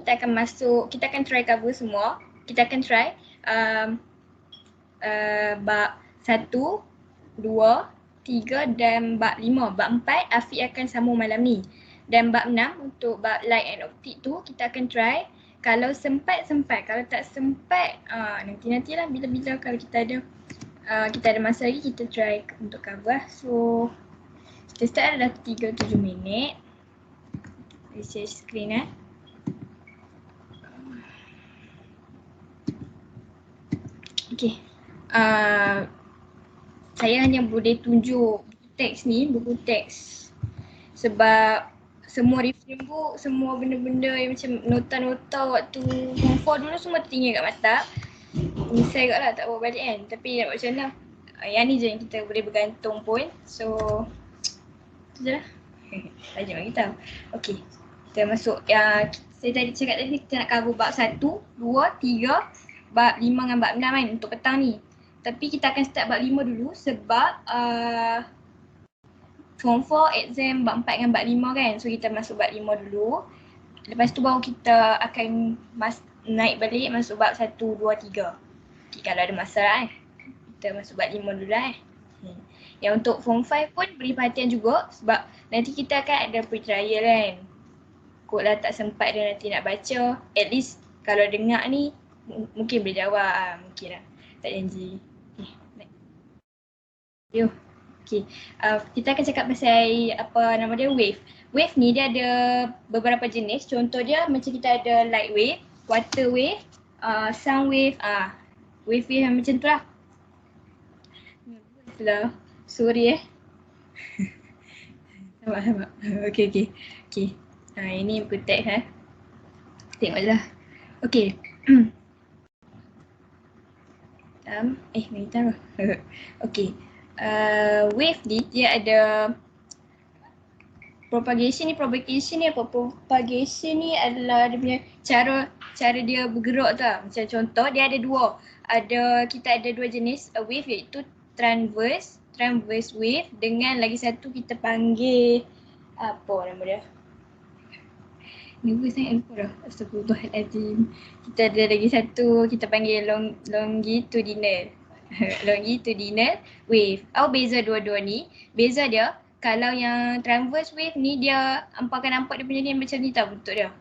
kita akan try cover semua. Kita akan try bab 1, 2, 3 dan bab 5. Bab 4 Afiq akan sambung malam ni. Dan bab 6 untuk bab light and optic tu kita akan try. Kalau sempat. Kalau tak sempat nanti-nantilah bila-bila kalau kita ada masa lagi kita try untuk cover. So kita start dah 37 minit. Share screen Okay. Saya hanya boleh tunjuk buku teks sebab semua reference book, semua benda-benda yang macam nota-nota waktu form 4 dulu semua tertinggal kat mata. Misal kot lah tak bawa balik kan. Tapi nak buat macam mana? Yang ni je yang kita boleh bergantung pun. So tu je lah. Tajam bagi tahu. Okay. Kita masuk saya tadi cakap tadi kita nak cover bab 1, 2, 3, bab 5 dengan bab 6 kan untuk petang ni. Tapi kita akan start bab 5 dulu sebab form 4 exam bab 4 dengan bab 5 kan. So kita masuk bab 5 dulu. Lepas tu baru kita akan naik balik masuk bab 1, 2, 3. Okay, kalau ada masa lah kita masuk bab 5 dulu lah Yang untuk form 5 pun beri perhatian juga sebab nanti kita akan ada pre-trial kan. Kot lah tak sempat dia nanti nak baca. At least kalau dengar ni mungkin boleh jawab, mungkin lah. Tak janji. Okay, okay. Kita akan cakap pasal apa nama dia, wave. Wave ni dia ada beberapa jenis. Contoh dia macam kita ada light wave, water wave, sound wave, wave yang macam tu lah. Itulah, sorry Sabar. Okay. Ini buku teks Tengok je lah. Okay. Minta lah. Okay. Wave ni dia ada propagation ni apa? Propagation ni adalah dia punya cara dia bergerak tu. Macam contoh dia ada dua. Kita ada dua jenis wave iaitu transverse wave dengan lagi satu kita panggil apa nama dia? Nervous sangat lupa dah. Astagfirullahaladzim. Kita ada lagi satu kita panggil longitudinal. Longitudinal wave. Beza dua-dua ni. Beza dia kalau yang transverse wave ni dia hampa akan nampak dia punya ni macam ni tau bentuk dia.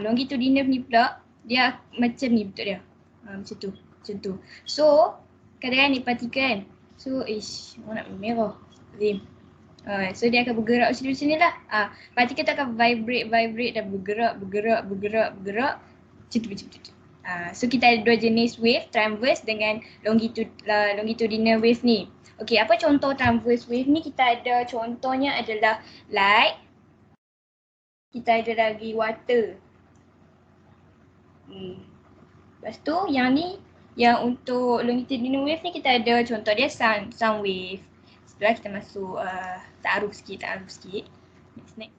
Longitudinal ni pula dia macam ni bentuk dia. Macam tu. So kadang-kadang ni partikel kan. So nak merah. So dia akan bergerak macam ni lah. Partikel tu akan vibrate dan bergerak. Macam tu. So kita ada dua jenis wave, transverse dengan longitudinal wave ni. Okay, apa contoh transverse wave ni? Kita ada contohnya adalah light. Kita ada lagi water. Lepas tu yang ni, yang untuk longitudinal wave ni kita ada contoh dia sound wave. Setelah kita masuk ta'aruf sikit. Next.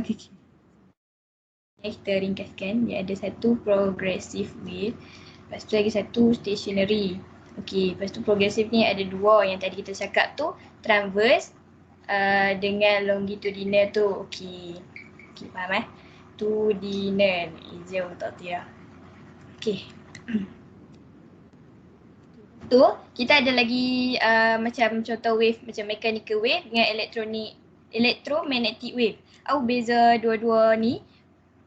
Okay. Kita ringkaskan, dia ada satu progressive wave, lepas tu lagi satu stationary. Okay, lepas tu progressive ni ada dua yang tadi kita cakap tu, transverse dengan longitudinal tu. Okay, faham Tudinal, easier untuk dia. Okay. Tu kita ada lagi macam contoh wave, macam mechanical wave dengan electromagnetic wave. Beza dua-dua ni?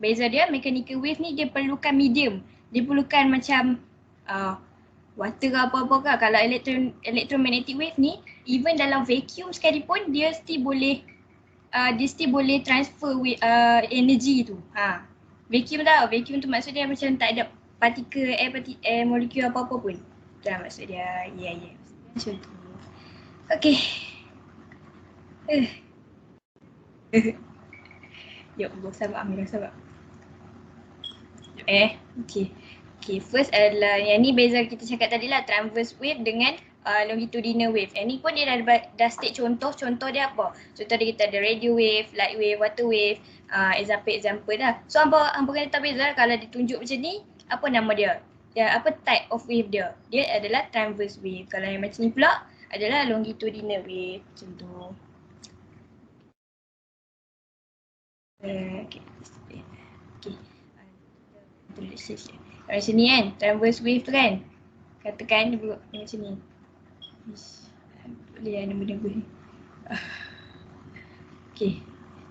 Beza dia, mechanical wave ni dia perlukan medium. Dia perlukan macam water ke apa-apa ke. Kalau electromagnetic wave ni, even dalam vacuum sekalipun dia still boleh transfer energy tu. Vacuum tu maksud dia macam tak ada partikel air molekul apa-apa pun. Itulah maksud dia. Ya. Macam tu. Okay. Ya Allah, sabar. Okay, first adalah yang ni beza kita cakap tadi lah, transverse wave dengan longitudinal wave. Yang ni pun dia dah state contoh dia apa. Contoh dia kita ada radio wave, light wave, water wave, example dah. So hampa kena tahu beza kalau ditunjuk macam ni, apa nama dia? Apa type of wave dia? Dia adalah transverse wave. Kalau yang macam ni pula adalah longitudinal wave, macam tu. Okay. Okay. Dari sini kan, transverse wave tu kan. Katakan dia buat macam ni. Boleh ada benda-benda ni. Okay.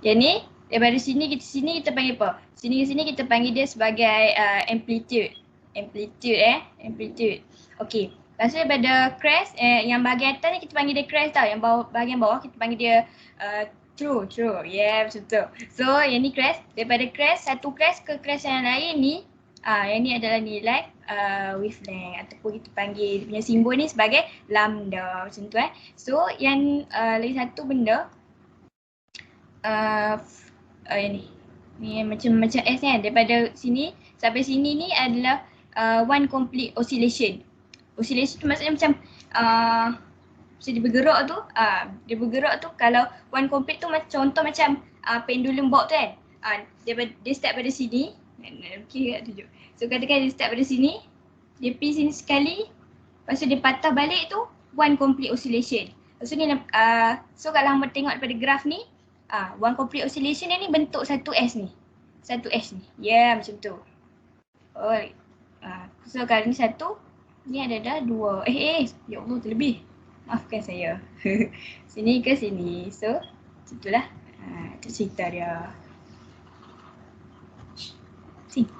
Yang ni, daripada sini kita panggil apa? Sini ke sini kita panggil dia sebagai amplitude. Amplitude. Okay. Lepas tu daripada crest, yang bahagian atas ni kita panggil dia crest tau. Yang bahagian bawah kita panggil dia true. Yeah, betul. So, yang ni crest. Daripada crest, satu crest ke crest yang lain ni, yang ni adalah nilai wavelength ataupun kita panggil dia punya simbol ni sebagai lambda macam tu So, yang lagi satu benda yang ni macam S kan, daripada sini sampai sini ni adalah one complete oscillation. Oscillation tu maksudnya macam dia bergerak tu kalau one complete tu contoh macam pendulum bob tu kan. Dia start pada sini. Okay, tunjuk. So katakan dia start pada sini, dia pergi sini sekali, lepas tu dia patah balik tu one complete oscillation. So ni so kalau hangpa tengok daripada graf ni, one complete oscillation ni bentuk satu S ni. Yeah, macam tu. Oh. So kalau ni satu, ni ada dah dua. Ya Allah, terlebih. Maafkan saya. Sini ke sini. So, itulah cerita dia. Sini.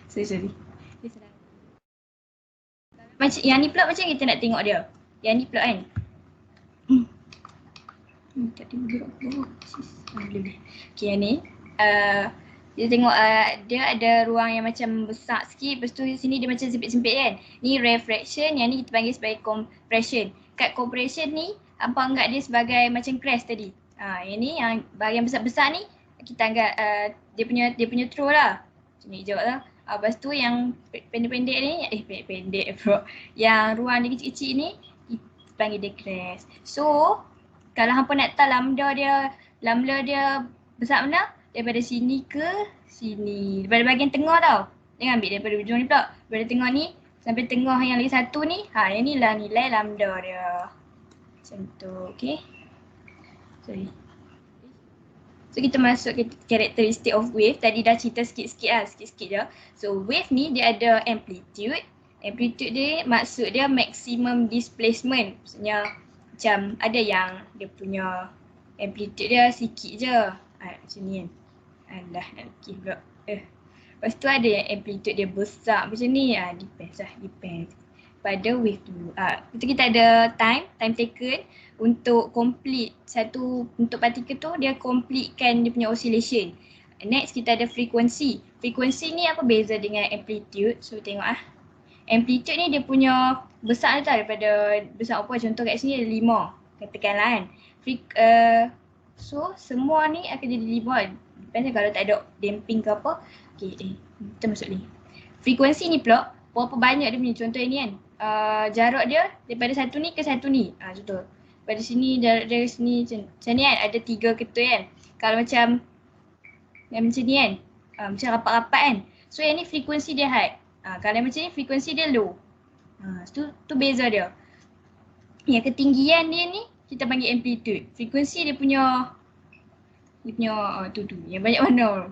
Sorry. Macam yang ni pula macam kita nak tengok dia. Yang ni pula kan. Tak tengok gerak ke bawah. Boleh. Okay, yang ni. Dia tengok dia ada ruang yang macam besar sikit. Lepas tu sini dia macam sempit-sempit kan. Ni refraction, yang ni kita panggil sebagai compression. Kat compression ni, hampa anggap dia sebagai macam crest tadi. Yang ni, yang bahagian besar-besar ni, kita anggap dia punya throw lah. Macam ni jawab lah. Lepas tu yang pendek-pendek ni, pendek bro. Yang ruang dia kecil-kecil ni, kita panggil dia crest. So, kalau hampa nak tahu lambda dia besar mana? Daripada sini ke sini. Daripada bahagian tengah tau. Jangan ambil daripada ujung ni pula. Daripada tengah ni sampai tengah yang lagi satu ni. Yang ni lah nilai lambda dia. Macam tu. Okay. Sorry. So kita masuk ke characteristic of wave. Tadi dah cerita sikit-sikit lah. Sikit-sikit je. So wave ni dia ada amplitude. Amplitude dia maksud dia maximum displacement. Maksudnya macam ada yang dia punya amplitude dia sikit je. Macam ni kan. Alah, nak lukis pula. Lepas tu ada yang amplitude dia besar macam ni. Depends pada wave tu. Lepas tu kita ada time taken untuk complete satu, untuk partikel tu dia completekan dia punya oscillation. Next kita ada frequency. Frequency ni apa beza dengan amplitude? So tengok amplitude ni dia punya besar tau, daripada besar apa, contoh kat sini ada 5 katakanlah kan. So semua ni akan jadi 5. Depends kalau tak ada damping ke apa. Okay, kita masuk ni. Frekuensi ni pula, berapa banyak dia punya, contoh ini kan. Jarak dia daripada satu ni ke satu ni. Contoh. Pada sini, dari sini macam ni kan, ada 3 ketul kan. Kalau macam macam ni kan, macam rapat-rapat kan. So yang ni frekuensi dia high. Kalau macam ni frekuensi dia low. Tu beza dia. Yang ketinggian dia ni kita panggil amplitude. Frekuensi dia punya tu yang banyak warna.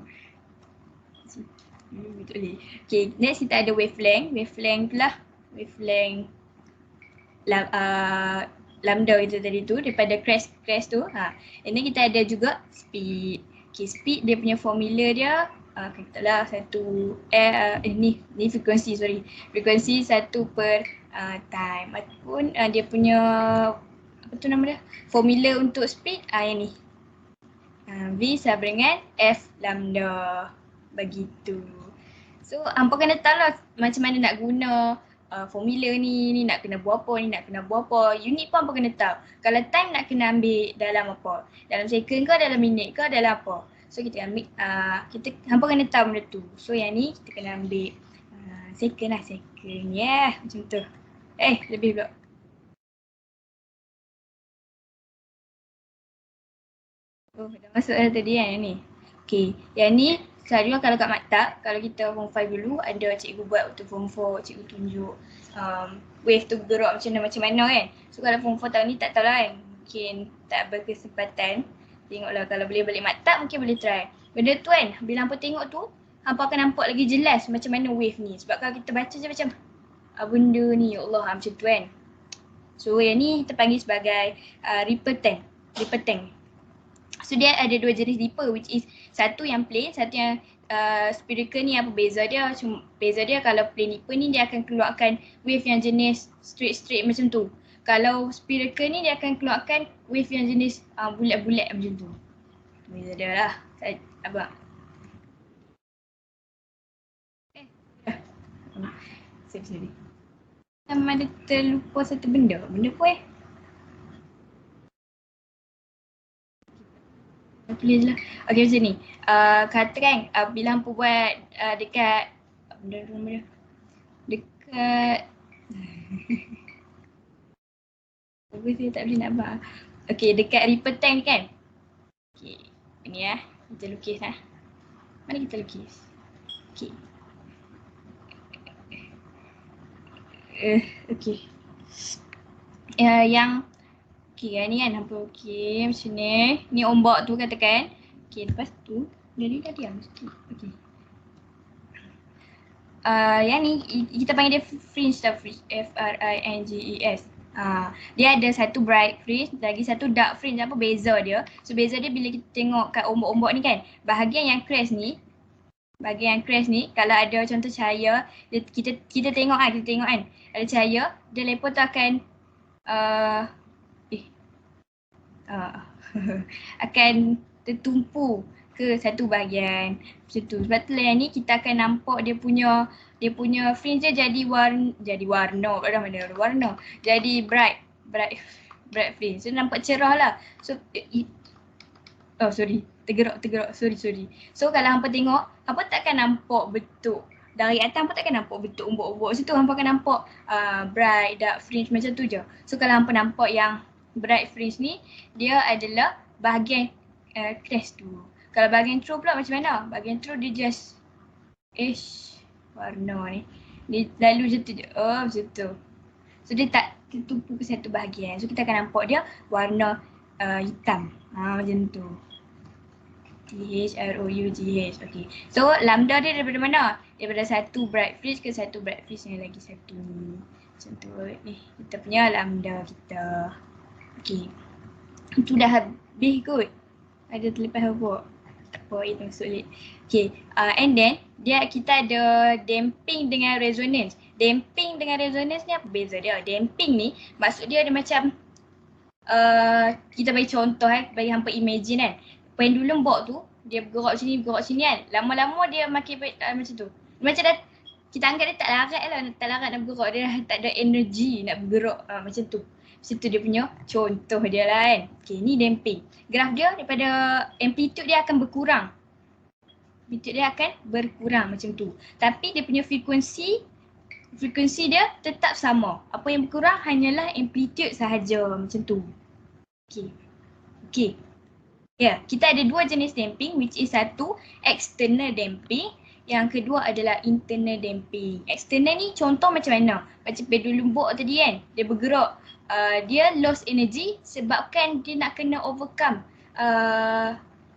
Okay, next kita ada wavelength. Wavelength pula. Wavelength lambda itu tadi tu, daripada crest tu. Ini kita ada juga speed. Okay, speed dia punya formula dia katalah ni frekuensi, frekuensi 1 per time, ataupun dia punya apa tu nama dia, formula untuk speed yang ni, V sama dengan F lambda, begitu. So hampa kena tahu lah macam mana nak guna formula ni nak kena buat apa, ni nak kena buat apa. Unit pun hampa kena tahu. Kalau time nak kena ambil dalam apa, dalam second ke, dalam minit ke, dalam apa. So kita ambil, hampa kena tahu benda tu. So yang ni kita kena ambil second lah, second. Macam tu. Lebih pula. Dah masuk dah tadi kan yang ni. Okay, yang ni selalunya kalau kat maktab, kalau kita form 5 dulu, ada cikgu buat waktu form 4, cikgu tunjuk wave tu bergerak macam mana kan. So kalau form 4 tahun ni tak tahu lah kan, mungkin tak berkesempatan Tengoklah kalau boleh balik maktab mungkin boleh try. Benda tu kan, bila hampa tengok tu, hampa akan nampak lagi jelas macam mana wave ni. Sebab kalau kita baca je macam, benda ni ya Allah macam tu kan. So yang ni kita panggil sebagai ripple tank. Ripple tank. So dia ada dua jenis ripple which is satu yang plain, satu yang spherical ni. Apa beza dia? Beza dia kalau plain ripple ni dia akan keluarkan wave yang jenis straight macam tu. Kalau spherical ni dia akan keluarkan wave yang jenis bulat-bulat macam tu. Beza dia lah. Abang. Sorry. Sama ada terlupa satu benda. Benda apa Tulis lah. Okay macam ni. Kata kan bila hampa buat dekat benda dekat apa saya tak boleh nak buat. Okay dekat ripple tank kan. Okay ni kita lukis lah. Mana kita lukis? Okay. Okay. Yang okay ni kan hampa okay macam ni. Ni ombak tu katakan. Okay lepas tu dia dah diam mesti. Okay. Yang ni kita panggil dia fringe tau, F-R-I-N-G-E-S. Dia ada satu bright fringe, lagi satu dark fringe. Apa beza dia? So beza dia bila kita tengok kat ombak-ombak ni kan, bahagian yang crest ni, kalau ada contoh cahaya, kita tengok kan, ada cahaya, dia lepas tu akan akan tertumpu ke satu bahagian macam tu. Sebab tu yang ni kita akan nampak dia punya fringe dia jadi warna jadi bright fringe. So nampak cerah lah. So tergerak sorry. So kalau hampa tengok, hampa takkan nampak bentuk dari atas, hampa takkan nampak bentuk umbuk-umbuk situ. Hampa akan nampak bright dark fringe macam tu je. So kalau hampa nampak yang bright fringe ni, dia adalah bahagian crest tu. Kalau bahagian true pula macam mana? Bahagian true dia just warna ni. Dia lalu je tu je. Macam tu. So dia tak tertumpu ke satu bahagian. So kita akan nampak dia warna hitam. Macam tu. THROUGH. Okay. So lambda dia daripada mana? Daripada satu bright fringe ke satu bright fringe yang lagi satu. Macam tu. Ni kita punya lambda kita. Okay. Itu dah habis kot. Ada terlepas apa? Tak apa, itu sulit. Okay. And then kita ada damping dengan resonance. Damping dengan resonance ni apa beza dia? Damping ni maksud dia macam kita bagi contoh bagi hampa imagine kan. Pendulum box tu dia bergerak sini kan. Lama-lama dia makin macam tu. Macam dah kita anggap dia tak larat nak bergerak. Dia dah tak ada energi nak bergerak macam tu. Situ dia punya contoh dia lah kan. Okay, ni damping. Graf dia daripada amplitude dia akan berkurang. Amplitude dia akan berkurang macam tu. Tapi dia punya frekuensi dia tetap sama. Apa yang berkurang hanyalah amplitude sahaja macam tu. Okay. Ya, kita ada dua jenis damping which is satu external damping. Yang kedua adalah internal damping. External ni contoh macam mana? Macam pendulum box tadi kan. Dia bergerak. Dia lost energy sebabkan dia nak kena overcome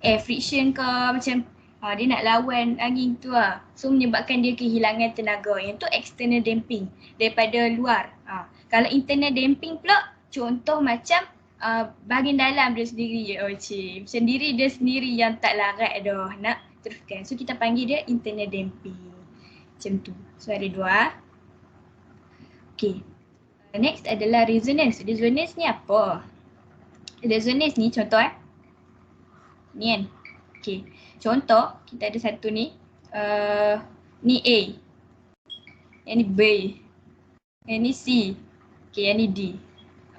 air friction ke macam dia nak lawan angin tu lah. So menyebabkan dia kehilangan tenaga. Yang tu external damping daripada luar. Kalau internal damping pula contoh macam bahagian dalam dia sendiri. Macam diri dia sendiri yang tak larat dah nak teruskan. So kita panggil dia internal damping. Macam tu. So ada dua. Okay. Next adalah resonance. Resonance ni apa? Resonance ni contoh ni kan. Okay. Contoh kita ada satu ni. Ni A. Yang ni B. Yang ni C. Okay, yang ni D.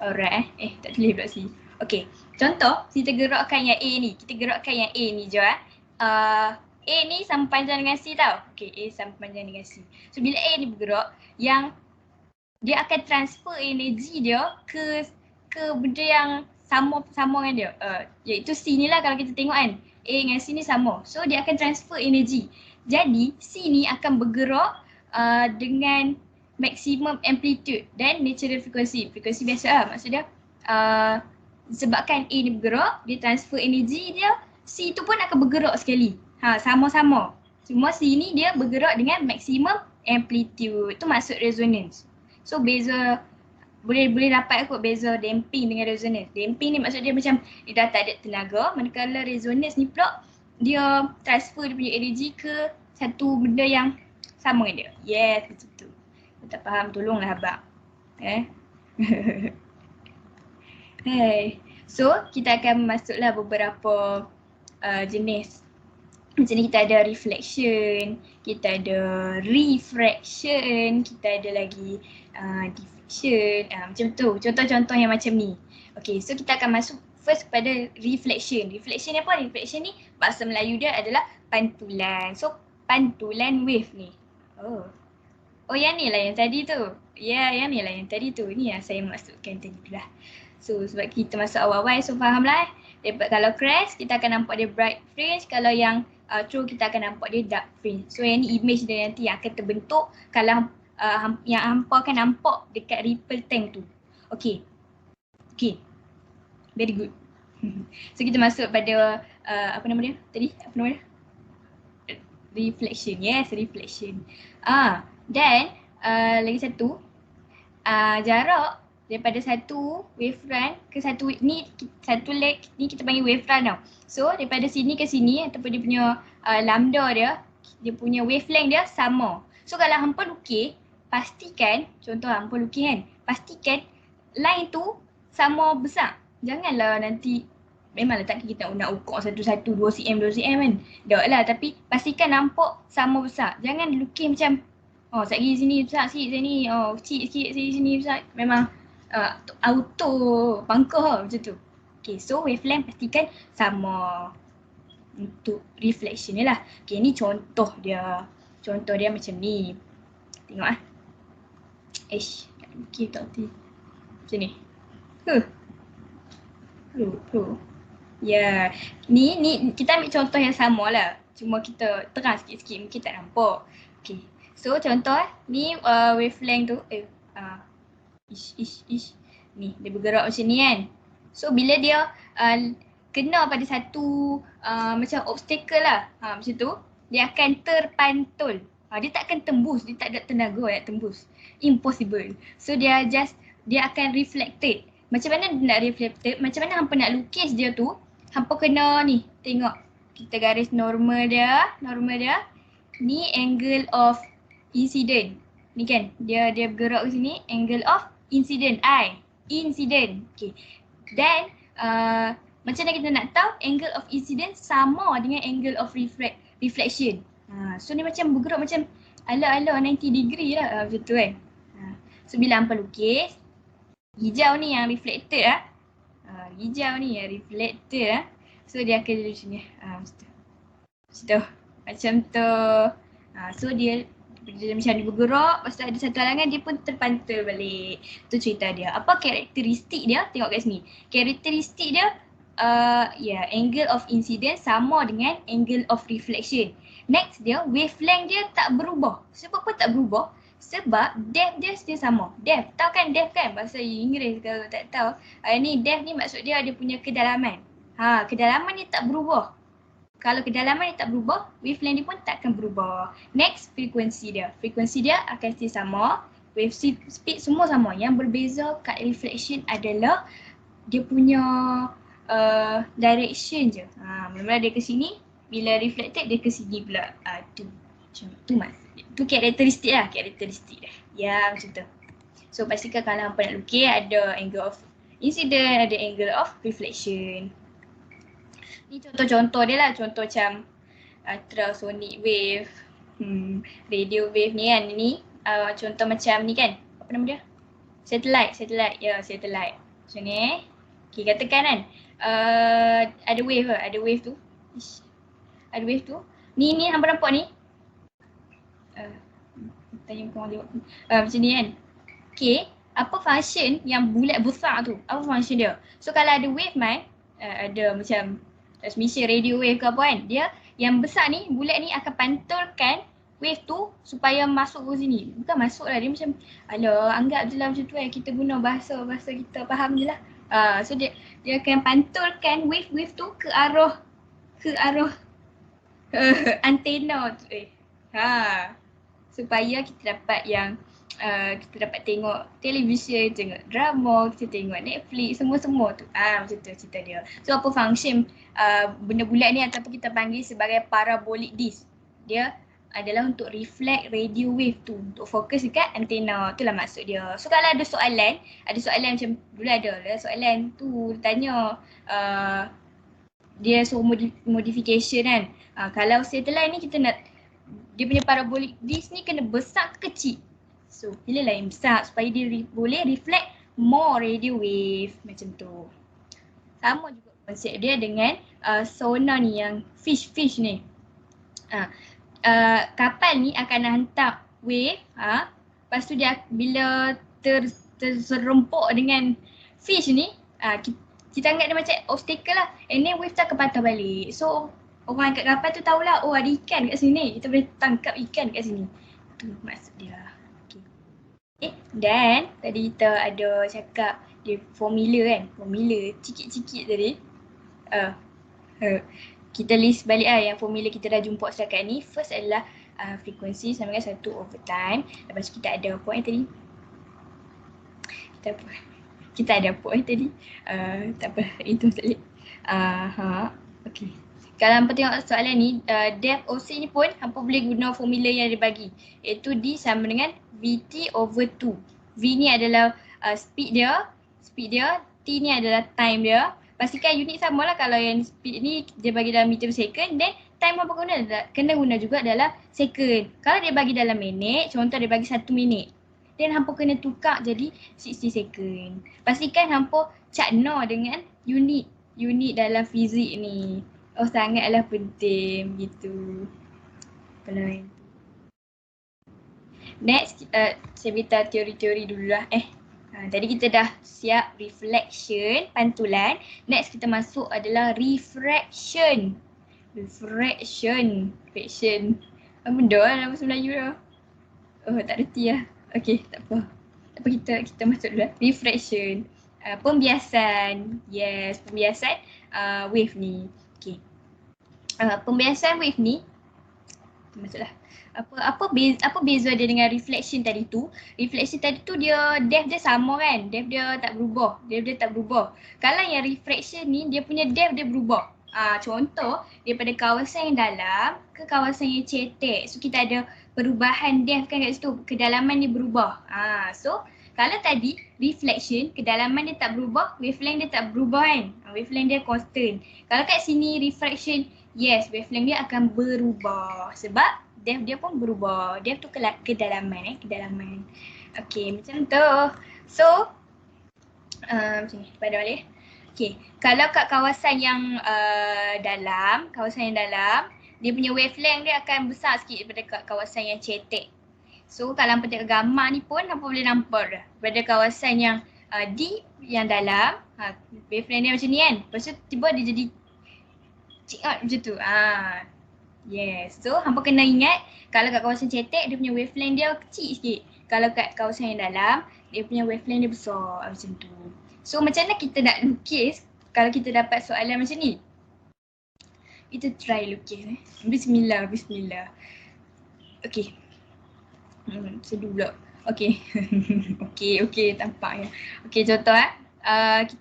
Alright tak tulis pula C. Okay. Contoh kita gerakkan yang A ni. Kita gerakkan yang A ni je A ni sama panjang dengan C tau. Okay, A sama panjang dengan C. So bila A ni bergerak, yang dia akan transfer energi dia ke benda yang sama dengan dia. Iaitu C ni lah kalau kita tengok kan. A dengan C ni sama. So dia akan transfer energi. Jadi C ni akan bergerak dengan maximum amplitude dan natural frequency. Frequency biasa lah maksud dia Sebabkan A ni bergerak, dia transfer energi dia, C tu pun akan bergerak sekali. Sama-sama. Cuma C ni dia bergerak dengan maximum amplitude. Itu maksud resonance. So beza boleh dapat kot beza damping dengan resonance. Damping ni maksud dia macam dia dah tak ada tenaga, manakala resonance ni pula dia transfer dia punya energi ke satu benda yang sama dengan dia. Yes, macam tu. Kalau tak faham tolonglah abang. Hey. So kita akan masuklah beberapa jenis. Macam ni kita ada reflection, kita ada refraction, kita ada lagi diffraction, macam tu. Contoh-contoh yang macam ni. Okay, so kita akan masuk first kepada reflection. Reflection ni apa? Reflection ni bahasa Melayu dia adalah pantulan. So pantulan wave ni. Oh yang ni lah yang tadi tu. Ya, yang ni lah yang tadi tu. Ni yang saya masukkan tadi tu lah. So sebab kita masuk awal-awal, so faham lah. Kalau crest kita akan nampak dia bright fringe. Kalau yang true kita akan nampak dia dark fringe. So yang ni image dia nanti yang akan terbentuk kalau yang hampa akan nampak dekat ripple tank tu. Okay. Very good. So kita masuk pada apa nama dia tadi? Apa nama dia? Reflection. Yes, reflection. Dan lagi satu, jarak daripada satu wavefront ke satu leg ni kita panggil wavefront tau. So daripada sini ke sini ataupun dia punya lambda dia punya wavelength dia sama. So kalau hampa lukis, pastikan, contoh hampa lukis kan, pastikan line tu sama besar. Janganlah nanti, memanglah tak kita nak ukur satu-satu 2 cm kan. Tak lah, tapi pastikan nampak sama besar. Jangan lukis macam sagi sini besar sikit sini, kecil sikit sini besar. Memang auto bangkah macam tu. Okay, so wavelength pastikan sama untuk reflection ni lah. Okay, ni contoh dia. Contoh dia macam ni. Tengok okay tak hati. Macam ni. Ya, ni kita ambil contoh yang sama lah. Cuma kita terang sikit-sikit, mungkin tak nampak. Okay, so contoh ni wavelength tu ni dia bergerak macam ni kan. So bila dia kena pada satu macam obstacle lah, macam tu, dia akan terpantul. Dia tak akan tembus, dia tak ada tenaga nak tembus. Impossible. So dia akan reflected. Macam mana dia nak reflected? Macam mana hampa nak lukis dia tu? Hampa kena ni, tengok. Kita garis normal dia. Ni angle of incident. Ni kan, dia bergerak ke sini, angle of incident. Incident. Okay. Dan macam mana kita nak tahu angle of incident sama dengan angle of reflection. So ni macam bergerak macam ala-ala 90 degree lah, macam tu kan. So bila hampa lukis, hijau ni yang reflected hijau ni yang reflected so dia akan jadi macam ni. Macam tu. So dia macam dia bergerak, lepas tu ada satu halangan dia pun terpantul balik. Tu cerita dia. Apa karakteristik dia? Tengok kat sini. Karakteristik dia angle of incidence sama dengan angle of reflection. Next dia, wavelength dia tak berubah. Sebab apa tak berubah? Sebab depth dia still sama. Depth, tahu kan depth kan? Bahasa Inggeris kalau tak tahu. Ni depth ni maksud dia punya kedalaman. Kedalaman dia tak berubah. Kalau kedalaman dia tak berubah, wavelength dia pun tak akan berubah. Next, frekuensi dia. Frekuensi dia akan still sama. Wave speed semua sama. Yang berbeza kat reflection adalah dia punya direction je. Mula-mula dia ke sini, bila reflected dia ke sini pula. Tu maksud. Tu karakteristik dia. Ya, macam tu. So pastikan kalau hampa nak lukis ada angle of incident, ada angle of reflection. Ni contoh-contoh dia lah. Contoh macam ultrasonic wave, radio wave ni kan. Ni contoh macam ni kan. Apa nama dia? Satellite. Ya, satellite. Macam ni. Okay, katakan kan. Ada wave tu. Ada wave tu. Ni hampa nampak ni. Tanya korang tengok. Macam ni kan. Okay. Apa function yang bulat besar tu? Apa function dia? So kalau ada wave ada macam transmission radio wave ke apa kan. Dia yang besar ni, bulat ni akan pantulkan wave tu supaya masuk ke sini. Bukan masuk lah, dia macam alah anggap je lah macam tu kita guna bahasa kita faham je lah. So dia akan pantulkan wave tu ke arah antena tu supaya kita dapat yang kita dapat tengok televisyen, tengok drama, kita tengok Netflix, semua tu. Macam tu cerita dia. So apa function benda bulat ni ataupun kita panggil sebagai parabolic disk. Dia adalah untuk reflect radio wave tu, untuk fokus dekat antena. Itulah maksud dia. So kalau ada soalan macam dulu ada lah soalan tu tanya dia suruh modification kan. Kalau satellite ni kita nak dia punya parabolic disk ni kena besar ke kecil. So pilihlah yang besar supaya dia boleh reflect more radio wave macam tu. Sama juga konsep dia dengan sonar ni yang fish ni. Kapal ni akan hantar wave, lepas tu dia bila terserempuk dengan fish ni, kita anggap dia macam obstacle lah. And then wave tu akan patah balik. So orang kat kapal tu tahulah, oh ada ikan kat sini, kita boleh tangkap ikan kat sini. Tu maksud dia. Dan tadi kita ada cakap dia formula kan, formula cikit-cikit tadi. Kita list balik yang formula kita dah jumpa setakat ni. First adalah frekuensi sama dengan 1/time. Lepas tu kita ada apa tadi? Kita ada apa tadi? Tak apa, itu tak boleh. Okay. Kalau hampa tengok soalan ni, depth OC ni pun hampa boleh guna formula yang dia bagi, iaitu D sama dengan VT/2. V ni adalah speed dia, T ni adalah time dia. Pastikan unit samalah, kalau yang speed ni dia bagi dalam meter per second, then time apa kena guna juga dalam second. Kalau dia bagi dalam minit, contoh dia bagi 1 minit, then hampa kena tukar jadi 60 second. Pastikan hampa cakna dengan unit dalam fizik ni. Oh sangatlah penting gitu. Pelan. Next, saya beritahu teori-teori dulu lah. Tadi kita dah siap reflection, pantulan. Next kita masuk adalah refraction. Refraction. Benda lah nama Melayu dah. Oh tak reti lah. Okay, tak apa. Kita masuk dulu lah. Refraction. Pembiasan. Yes, pembiasan wave ni. Okay. Pembiasan wave ni, masuklah. Apa beza dia dengan reflection tadi tu? Reflection tadi tu dia depth dia sama kan? Depth dia tak berubah. Kalau yang refraction ni dia punya depth dia berubah. Contoh daripada kawasan yang dalam ke kawasan yang cetek. So kita ada perubahan depth kan kat situ. Kedalaman dia berubah. So kalau tadi reflection, kedalaman dia tak berubah, wavelength dia tak berubah kan? Wavelength dia constant. Kalau kat sini refraction, yes, wavelength dia akan berubah sebab depth dia pun berubah. Depth tu kedalaman. Okay, macam tu. So, macam ni, pada balik. Okay, kalau kat kawasan yang dalam, dia punya wavelength dia akan besar sikit daripada kawasan yang cetek. So kalau hampa tengok gambar ni pun hampa boleh nampak dah. Pada kawasan yang deep, yang dalam, wavelength dia macam ni kan. Lepas tu tiba dia jadi check out macam tu. Yes. So hampa kena ingat kalau kat kawasan cetek dia punya wavelength dia kecil sikit. Kalau kat kawasan yang dalam dia punya wavelength dia besar macam tu. So macam mana kita nak lukis kalau kita dapat soalan macam ni? Kita try lukis. Bismillah. Okay. Sedih pula. Okay. Okay, tampaknya. Okay, contoh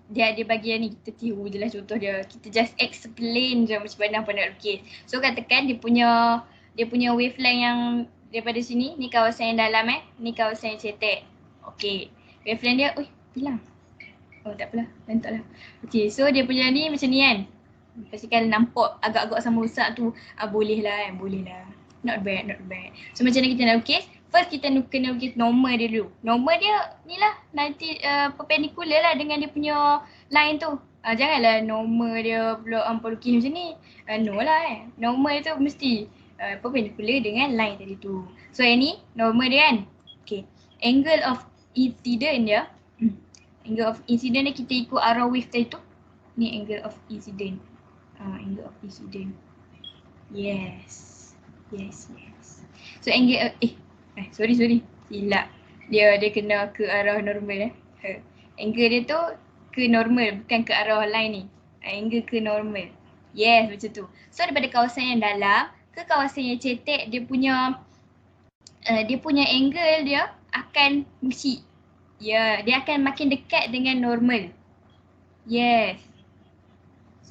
dia ada bagian ni, kita tiru je lah contoh dia. Kita just explain je macam mana hampa nak lukis. So katakan dia punya wavelength yang daripada sini, ni kawasan yang dalam ni kawasan yang cetek. Okay, wavelength dia, hilang. Oh tak apalah, lantaklah. Okay, so dia punya ni macam ni kan. Pastikan nampak agak-agak sama besar tu, boleh lah. Not bad. So macam mana kita nak lukis? First kita kena lukis normal dia dulu. Normal dia ni lah, nanti perpendicular lah dengan dia punya line tu. Janganlah normal dia pula hampa lukis macam ni. No lah Normal tu mesti perpendicular dengan line tadi tu. So yang ni normal dia kan. Okay. Angle of incident dia. Angle of incident dia kita ikut arah wave tadi tu. Ni angle of incident. Angle of incident. Yes. So angle sorry silap. Dia kena ke arah normal Angle dia tu ke normal, bukan ke arah line ni. Angle ke normal. Yes, macam tu. So daripada kawasan yang dalam ke kawasan yang cetek, dia punya angle dia akan mengecil. Ya, dia akan makin dekat dengan normal. Yes.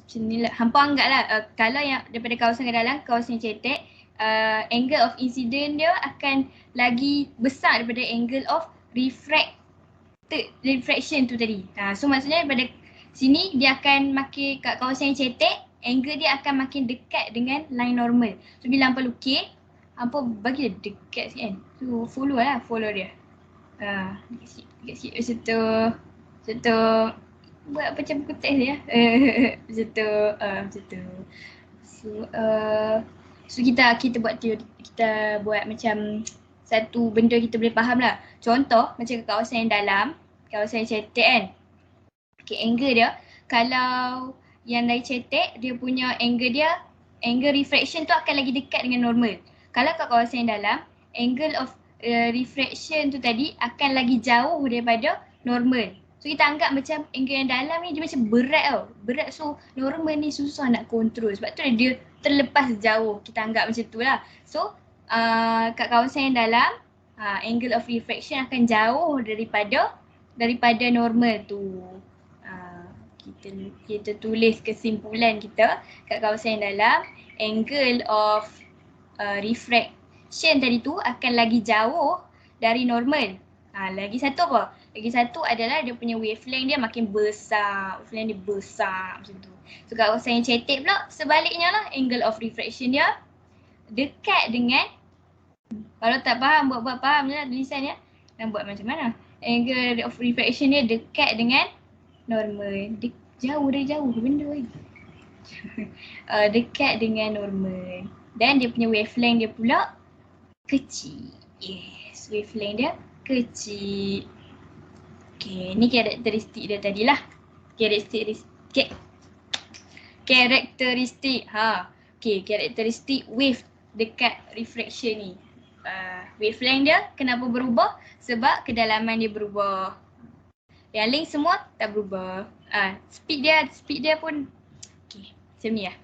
Macam ni lah. Hampa anggap lah, kalau yang daripada kawasan ke dalam, kawasan yang cetek, angle of incident dia akan lagi besar daripada angle of refraction tu tadi. So maksudnya daripada sini dia akan makin kat kawasan yang cetek, angle dia akan makin dekat dengan line normal. So bila hampa lukis, hampa bagi dia dekat sikit kan. So follow dia. Dekat sikit macam tu. Buat macam buku teks dia. Macam tu. So kita buat teori, kita buat macam satu benda kita boleh faham lah. Contoh macam kawasan yang dalam, kawasan yang cetek kan. Okay, angle dia, kalau yang dari cetek, dia punya angle refraction tu akan lagi dekat dengan normal. Kalau kat kawasan yang dalam, angle of refraction tu tadi akan lagi jauh daripada normal. So kita anggap macam angle yang dalam ni dia macam berat tau. Berat, so normal ni susah nak kontrol. Sebab tu dia terlepas jauh. Kita anggap macam tu lah. So kat kawasan yang dalam, angle of refraction akan jauh daripada normal tu. Kita tulis kesimpulan kita kat kawasan yang dalam, angle of refraction tadi tu akan lagi jauh dari normal. Lagi satu apa? Lagi satu adalah dia punya wavelength dia makin besar. Wavelength dia besar macam tu. So kat kawasan yang cetek pula, sebaliknya lah, angle of refraction dia dekat dengan, kalau tak faham, buat faham je lah tulisannya. Dan buat macam mana? Angle of refraction dia dekat dengan normal. Jauh benda lagi. Dekat dengan normal. Dan dia punya wavelength dia pula kecil. Yes, wavelength dia kecil. Okay, ni karakteristik dia tadilah. Karakteristik. Okay, karakteristik wave dekat refraction ni. Wavelength dia kenapa berubah? Sebab kedalaman dia berubah. Yang lain semua tak berubah. Speed dia pun okay, macam ni lah.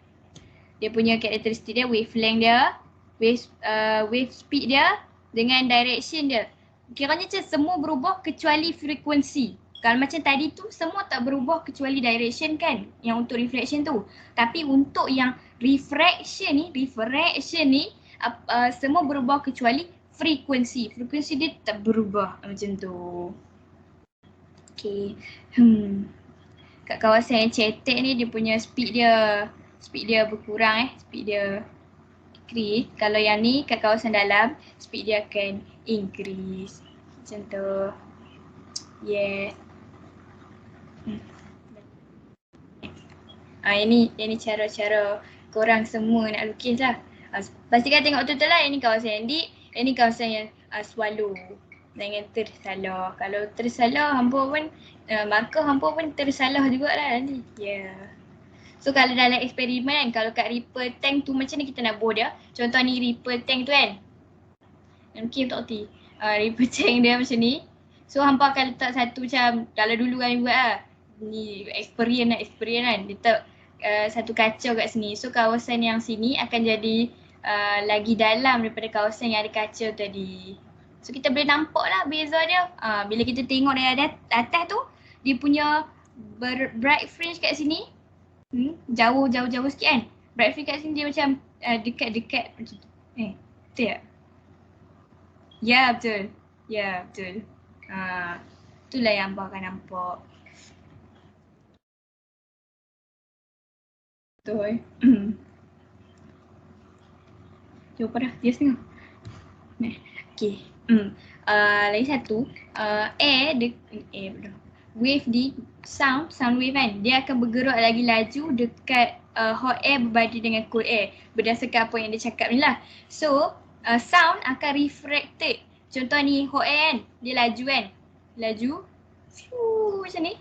Dia punya karakteristik dia, wavelength dia, wave speed dia dengan direction dia. Kiranya macam semua berubah kecuali frekuensi. Kalau macam tadi tu semua tak berubah kecuali direction kan, yang untuk reflection tu. Tapi untuk yang refraction ni semua berubah kecuali frekuensi. Frekuensi dia tak berubah macam tu. Okay. Kat kawasan yang cetek ni dia punya speed dia berkurang speed dia decrease. Kalau yang ni kat kawasan dalam, speed dia akan increase. Macam tu. Yes. Yang ni cara-cara korang semua nak lukis lah. Pastikan tengok betul-betul lah. Yang ni kawasan yang deep, yang ni kawasan yang swallow. Jangan tersalah. Kalau tersalah, hampa pun marker hampa pun tersalah jugalah nanti. Yeah. So kalau dalam eksperimen, kalau kat Ripple tank tu macam ni kita nak buat dia. Contoh ni Ripple tank tu kan. Mungkin tak erti. Ripple tank dia macam ni. So hampa akan letak satu macam, kalau dulu kami buat lah. Ni experience kan. Letak satu kacau kat sini. So kawasan yang sini akan jadi lagi dalam daripada kawasan yang ada kacau tadi. So kita boleh nampak lah beza dia. Bila kita tengok dari atas tu, dia punya bright fringe kat sini jauh sikit kan. Bright fringe kat sini dia macam dekat-dekat macam tu. Betul tak? Ya betul. Itulah yang abang akan nampak. Betul. Cuba dah, dia setengah. Okay. Lagi satu, wave di sound wave kan, dia akan bergerak lagi laju dekat hot air berbanding dengan cold air berdasarkan apa yang dia cakap ni lah. So sound akan refracted. Contoh ni hot air kan, dia laju kan, macam ni.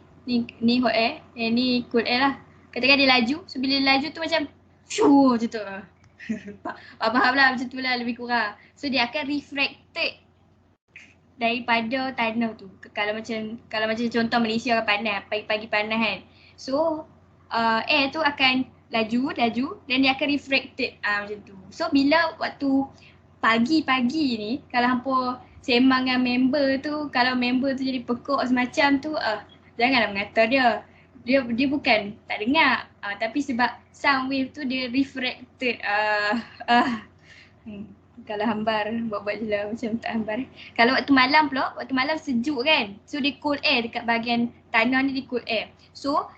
Ni hot air, ni cold air lah. Katakan dia laju, so bila dia laju tu macam macam tu. Faham lah macam tu lah lebih kurang. So dia akan refracted daripada tanah tu. Kalau macam contoh Malaysia panas, pagi-pagi panas kan. So air tu akan laju dan dia akan refracted macam tu. So bila waktu pagi-pagi ni kalau hampa sembang dengan member tu, kalau member tu jadi pekok semacam tu, janganlah mengata dia. Dia bukan tak dengar, tapi sebab sound wave tu dia refracted. Kalau hambar, buat-buat je lah macam tak hambar. Kalau waktu malam pula, waktu malam sejuk kan. So dia cold air dekat bahagian tanah ni, dia cold air. So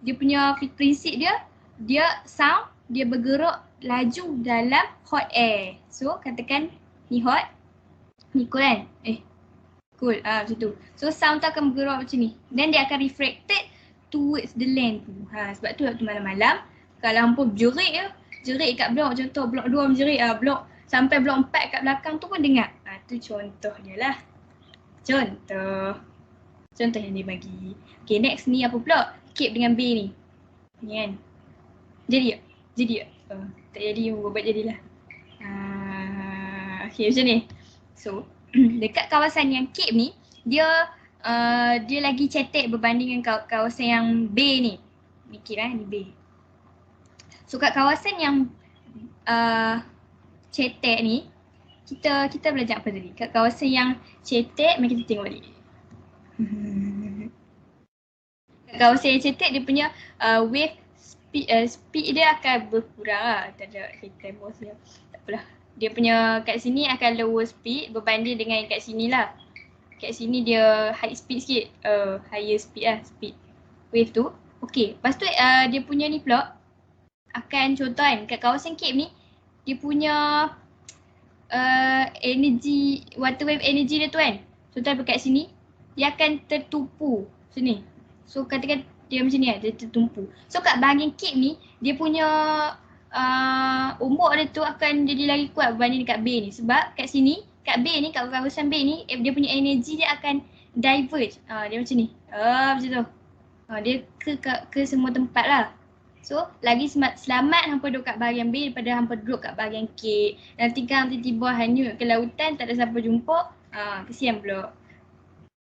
dia punya prinsip dia sound, dia bergerak laju dalam hot air. So katakan ni hot, ni cool kan? Cool, macam tu. So sound tu akan bergerak macam ni. Then dia akan refracted towards the land tu. Sebab tu waktu malam-malam, kalau hampa jerit kat blok, contoh blok 2 menjerit, blok sampai blok 4 kat belakang tu pun dengar. Tu contoh dia lah. Contoh yang dia bagi. Okay, next ni apa pula? Cape dengan bay ni. Ni kan. Jadi tak? Tak jadi, buat jadilah. Okay, macam ni. So, dekat kawasan yang Cape ni, dia lagi cetek berbanding dengan kawasan yang bay ni. Ni Cape ni bay. So kat kawasan yang cetek ni, kita belajar apa tadi? Kat kawasan yang cetek, mari kita tengok balik. Kat kawasan yang cetek, dia punya wave speed dia akan berkurang lah. Tak ada time dia. Tak apalah. Dia punya kat sini akan lower speed berbanding dengan kat sini lah. Kat sini dia high speed sikit. Higher speed lah, speed wave tu. Okay, lepas tu dia punya ni pula akan contoh kan, kat kawasan Cape ni dia punya energy, water wave energy dia tu kan, contoh kat sini dia akan tertumpu sini. So katakan dia macam ni kan, dia tertumpu. So kat bahagian Cape ni dia punya umbuk dia tu akan jadi lagi kuat berbanding dekat bay ni. Sebab kat sini, kat bay ni, kat kawasan bay ni, dia punya energy dia akan diverge. Dia macam ni. Macam tu. Dia ke semua tempat lah. So lagi selamat hampa duduk kat bahagian bay daripada hampa duduk kat bahagian Cape. Nanti kan tiba-tiba hanyut ke lautan, tak ada siapa jumpa. Kesian pula.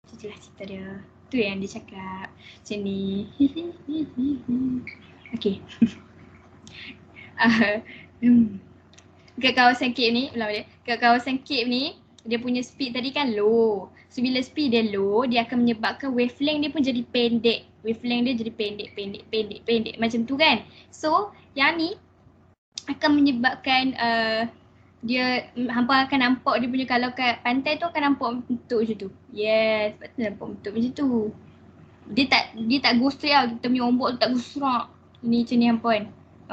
Itulah cerita dia. Tu yang dia cakap. Macam ni. Okay. Kat kawasan Cape ni, kat kawasan Cape ni, dia punya speed tadi kan low. So bila speed dia low, dia akan menyebabkan wavelength dia pun jadi pendek. Wavelength dia jadi pendek macam tu kan. So yang ni akan menyebabkan dia, hampa akan nampak dia punya, kalau kat pantai tu akan nampak bentuk macam tu. Yes, sebab tu nampak bentuk macam tu. Dia tak go straight lah, kita punya ombak tu tak go straight. Ini macam ni hampa kan.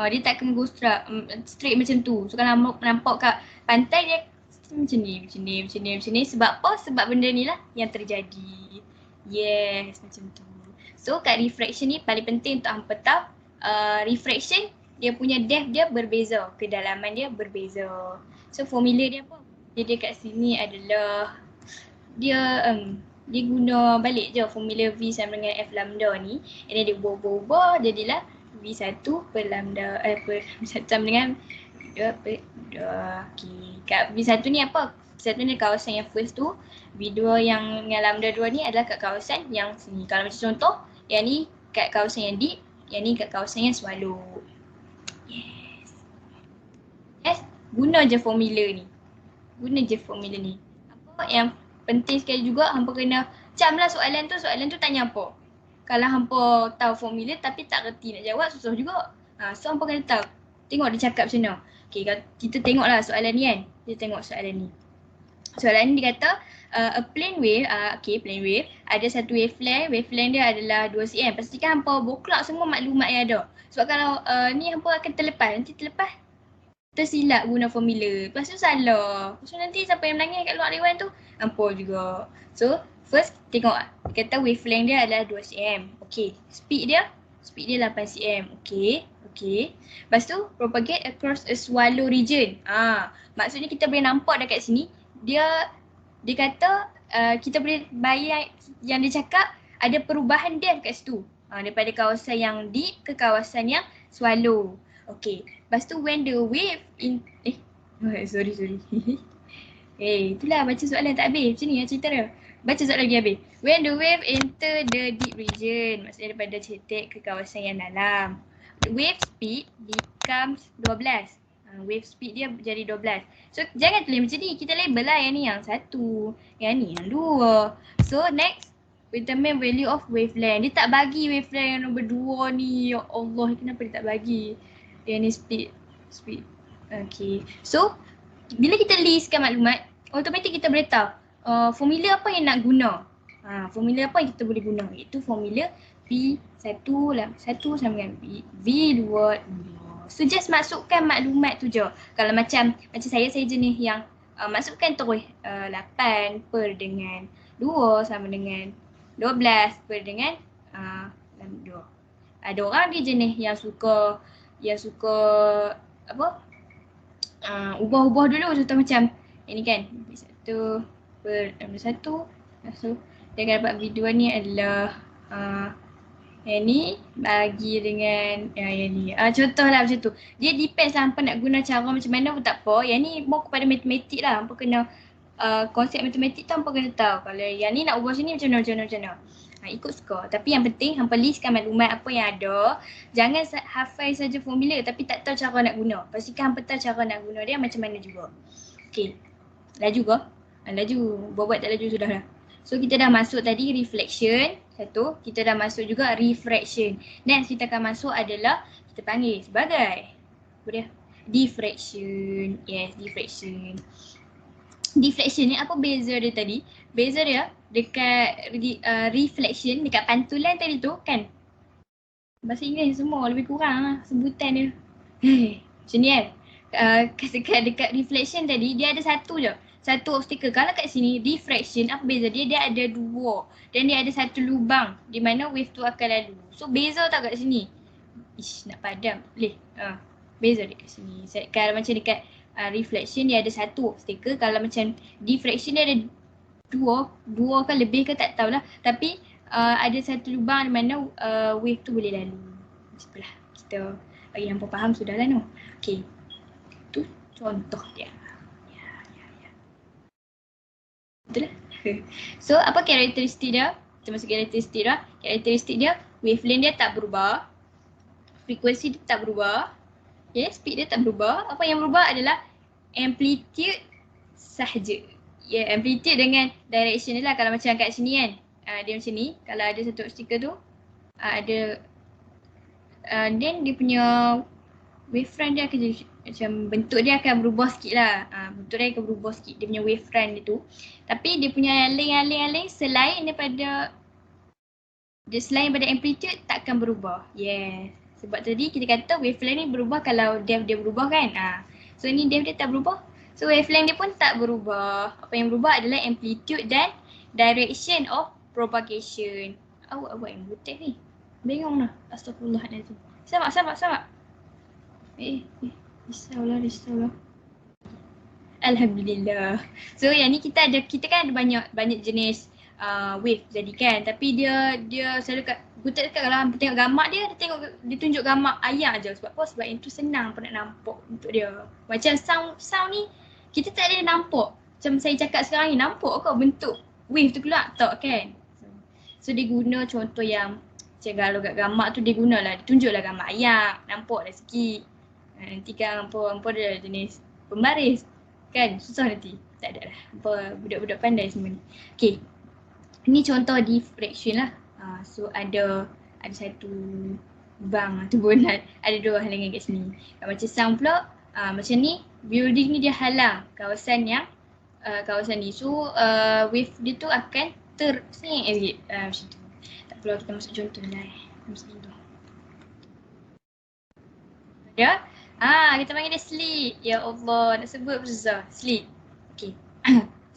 Dia tak akan go straight macam tu. So kalau nampak kat pantai dia macam ni. Sebab apa? Sebab benda ni lah yang terjadi. Yes, macam tu. So kat refraction ni paling penting untuk hampa tahu, refraction dia punya depth dia berbeza, kedalaman dia berbeza. So formula dia apa? Dia kat sini adalah dia guna balik je formula V sama dengan F lambda ni. And then dia ubah jadilah V1 per lambda sama dengan okay. Kat V1 ni apa? V1 ni kawasan yang first tu. V2 yang dengan lambda 2 ni adalah kat kawasan yang sini. Kalau macam contoh, yang ni kat kawasan yang deep, yang ni kat kawasan yang shallow. Yes, guna je formula ni. Apa yang penting sekali juga, hampa kena camlah soalan tu tanya apa. Kalau hampa tahu formula tapi tak reti nak jawab, susah juga. So hampa kena tahu. Tengok dia cakap macam mana. Okay, kita tengoklah soalan ni kan. Kita tengok soalan ni. Soalan ni dia kata, a plane wave, plane wave ada satu wavelength dia adalah 2 cm. Pastikan hampa boklak semua maklumat yang ada. Sebab kalau ni hampa akan nanti terlepas tersilap guna formula. Lepas tu salah. Lepas tu nanti siapa yang menangis kat luar dewan tu, hampa juga. So first tengok, dia kata wavelength dia adalah 2 cm. Okay, speed dia 8 cm. Okay. Lepas tu propagate across a shallow region. Maksudnya kita boleh nampak dekat sini, dia kata kita boleh bayar yang dia cakap ada perubahan depth kat situ. Daripada kawasan yang deep ke kawasan yang shallow. Okay. Lepas tu when the wave sorry. Itulah baca soalan tak habis. Macam ni lah cerita dia. Baca soalan lagi habis. When the wave enter the deep region, maksudnya daripada cetek ke kawasan yang dalam, the wave speed becomes 12. Wave speed dia jadi 12. So jangan tulis macam ni. Kita label lah yang ni yang 1, yang ni yang 2. So next, determine value of wavelength. Dia tak bagi wavelength yang nombor 2 ni. Ya Allah, kenapa dia tak bagi? Yang ni speed. Okay. So bila kita listkan maklumat, automatik kita boleh tahu formula apa yang nak guna. Formula apa yang kita boleh guna, iaitu formula V1 sama dengan V2. So just masukkan maklumat tu je. Kalau macam saya jenis yang masukkan terus 8 per dengan 2 sama dengan 12 per dengan 2. Ada orang dia jenis yang suka apa? Ubah-ubah dulu, contoh macam ini kan, V1 per 1. So dia akan dapat V2 ni adalah yang ni bagi dengan yang ni. Contohlah macam tu. Dia depends lah hampa nak guna cara macam mana pun tak apa. Yang ni more kepada matematik lah. Hampa kena konsep matematik tu hampa kena tahu. Kalau yang ni nak ubah macam ni macam mana. Ikut suka. Tapi yang penting hampa listkan maklumat apa yang ada. Jangan hafal saja formula tapi tak tahu cara nak guna. Pastikan hampa tahu cara nak guna dia macam mana juga. Okay. Laju ke? Laju. Buat tak laju sudah lah. So kita dah masuk tadi reflection. Satu. Kita dah masuk juga refraction. Next kita akan masuk adalah kita panggil sebagai diffraction. Yes, diffraction. Diffraction ni apa beza dia tadi? Beza dia dekat reflection, dekat pantulan tadi tu kan. Bahasa Inggeris semua lebih kurang lah sebutan dia. Macam ni kan. Dekat reflection tadi dia ada satu je. Satu obstacle. Kalau kat sini diffraction apa beza dia? Dia ada 2 dan dia ada satu lubang di mana wave tu akan lalu. So beza tak kat sini? Nak padam. Boleh. Beza dekat sini. Kalau macam dekat reflection dia ada satu obstacle. Kalau macam diffraction dia ada 2 kan lebih ke tak tahulah. Tapi ada satu lubang di mana wave tu boleh lalu. Macam itulah. Kita bagi hampa faham sudah lah no. Okay. Tu contoh dia. Betul lah. So apa karakteristik dia? Kita masuk karakteristik dia. Karakteristik dia, wavelength dia tak berubah. Frekuensi dia tak berubah. Speed dia tak berubah. Apa yang berubah adalah amplitude sahaja. Amplitude dengan direction dia lah. Kalau macam kat sini kan, dia macam ni. Kalau ada satu obstacle tu, ada then dia punya wavefront dia akan jadi macam bentuk dia akan berubah sikit lah. Bentuk dia akan berubah sikit, dia punya wavefront dia tu. Tapi dia punya link selain daripada amplitude takkan berubah. Yes. Sebab tadi kita kata wavelength ni berubah kalau depth dia berubah kan. So ni depth dia tak berubah. So wavelength dia pun tak berubah. Apa yang berubah adalah amplitude dan direction of propagation. Awak yang butek ni. Bengong lah. Astagfirullahaladzim. Sabar. Risaulah. Alhamdulillah. So yang ni kita kan ada banyak jenis wave jadi kan. Tapi dia selalu buta dekat kalau hampa tengok gambar dia tunjuk gambar ayat je. Sebab apa? Sebab itu senang pun nak nampak untuk dia. Macam sound ni kita tak ada nampak. Macam saya cakap sekarang ni, nampak ke bentuk wave tu keluar? Tak kan? So dia guna contoh yang macam kalau kat gambar tu dia gunalah, dia tunjuklah gambar ayat, nampak dah sikit. Nanti kan hampa ada jenis pembaris kan, susah nanti. Tak ada lah. Hampa budak-budak pandai semua ni. Okay. Ni contoh diffraction lah. So ada satu lubang tu pun ada 2 halangan kat sini. Macam sound pula macam ni, building ni dia halang kawasan ni. So wave dia tu akan tersengit sikit. Macam tu. Tak perlu kita masuk contoh lah. Macam tu. Ya. Kita panggil dia slit. Ya Allah, nak sebut pun susah. Slit. Okay.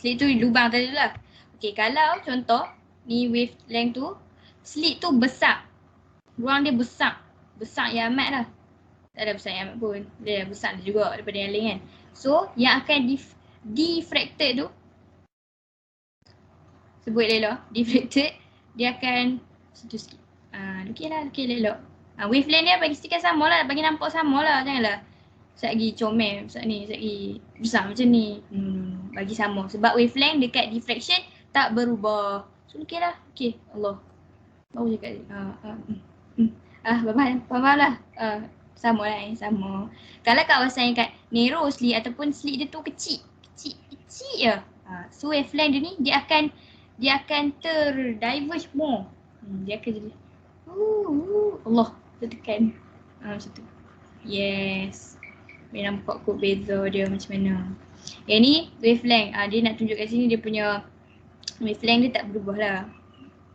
Slit tu lubang tadi lah. Okay, kalau contoh ni wavelength tu, slit tu besar. Ruang dia besar. Besar yang amat lah. Tak ada besar yang amat pun. Dia besar juga daripada yang lain kan. So, yang akan diffracted tu, sebut elok, diffracted, dia akan situ sikit. Lukis elok. Wavelength dia bagi stikan sama lah, bagi nampak sama lah, janganlah Sekejap lagi comel, sekejap lagi besar macam ni. Bagi sama. Sebab wavelength dekat diffraction tak berubah. So okey lah. Okey. Allah. Baru cakap tadi. Faham lah. Sama lah sama. Kalau kawasan yang kat narrow slit ataupun slit dia tu kecil je. So wavelength dia ni dia akan terdiverge more. Dia akan jadi Allah, tertekan. Macam tu. Yes. Boleh nampak kot beza dia macam mana. Yang ni wavelength. Dia nak tunjuk kat sini dia punya wavelength dia tak berubah lah.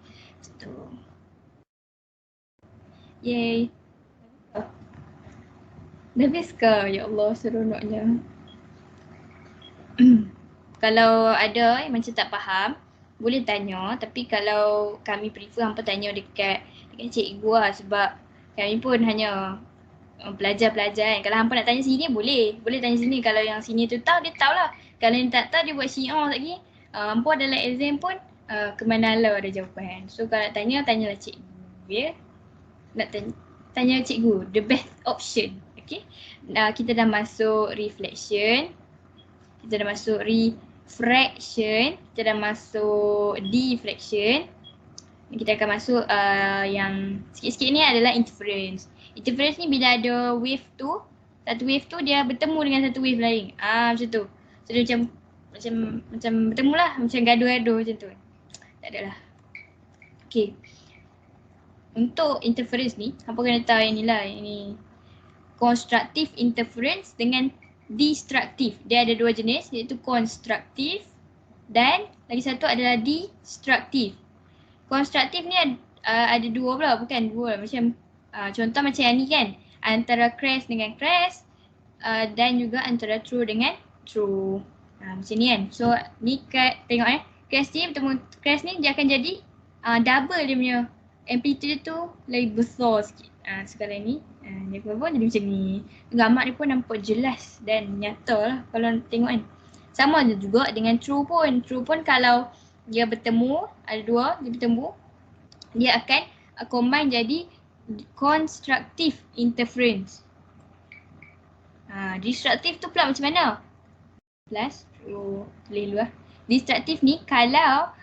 Macam tu. Yay. Dah habis ke? Ya Allah, seronoknya. Kalau ada yang macam tak faham, boleh tanya. Tapi kalau kami prefer hampa tanya dekat cikgu lah. Sebab kami pun hanya pelajar-pelajar kan. Kalau hampa nak tanya sini boleh. Boleh tanya sini. Kalau yang sini tu tahu, dia tahu lah. Kalau yang tak tahu, dia buat syiar lagi. Hampa dalam exam pun ke mana lah ada jawapan. So kalau nak tanya, tanyalah cikgu. Ya? Nak tanya cikgu. The best option. Okay. Kita dah masuk reflection. Kita dah masuk refraction. Kita dah masuk diffraction. Kita akan masuk yang sikit-sikit ni adalah interference. Interference ni bila ada wave tu, satu wave tu dia bertemu dengan satu wave lain. Macam tu. So dia macam bertemu lah. Macam gaduh-gaduh macam tu. Tak ada lah. Okay. Untuk interference ni, hampa kena tahu yang ni lah. Ini constructive interference dengan destructive. Dia ada dua jenis, iaitu constructive dan lagi satu adalah destructive. Constructive ni ada dua pula, bukan dua. Macam contoh macam yang ni kan, antara crash dengan crash dan juga antara true dengan true. Macam ni kan. So ni tengok crash ni bertemu crash ni dia akan jadi double dia punya amplitude tu lagi besar sikit. Sekarang ni dia pun jadi macam ni. Gambar dia pun nampak jelas dan nyata lah kalau tengok kan. Sama juga dengan true pun. True pun kalau dia bertemu, ada dua, dia bertemu, dia akan combine jadi constructive interference. Destructive tu pula macam mana? Plus, tulis dulu lah. Destructive ni kalau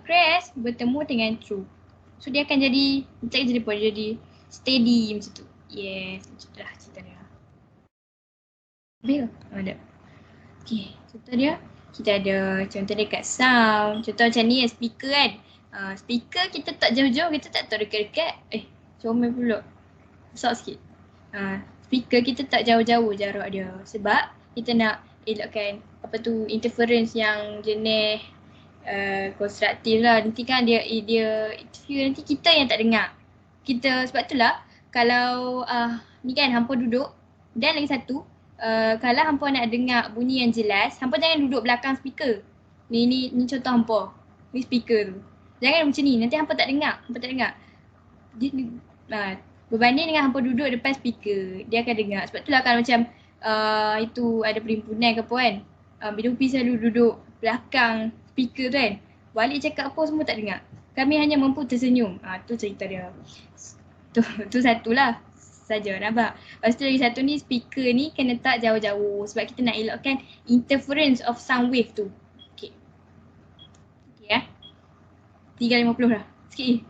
crash bertemu dengan true. So dia akan jadi, macam jadi apa? Jadi steady macam tu. Yes, macam tu lah cerita dia. Habis ke? Ada. Okay, contoh dia. Kita ada contoh dekat sound. Contoh macam ni speaker kan. Speaker kita tak jauh-jauh, kita tak tahu dekat-dekat. Comel pula. Besar sikit. Speaker kita tak jauh-jauh jarak dia. Sebab kita nak elakkan apa tu interference yang jenis konstruktif lah. Nanti kan dia interfere, nanti kita yang tak dengar. Sebab itulah kalau ni kan hampa duduk dan lagi satu kalau hampa nak dengar bunyi yang jelas, hampa jangan duduk belakang speaker. Ni contoh hampa. Ni speaker tu. Jangan macam ni, nanti hampa tak dengar. Berbanding dengan hampa duduk depan speaker, dia akan dengar. Sebab itulah kalau macam itu ada perhimpunan ke apa kan, bila Upi selalu duduk belakang speaker tu kan, balik cakap apa semua tak dengar. Kami hanya mampu tersenyum. Tu cerita dia. Tu satulah saja nampak. Lepas tu lagi satu ni speaker ni kena tak jauh-jauh sebab kita nak elakkan interference of sound wave tu. Okay. Okay 3.50 dah. Sikit je.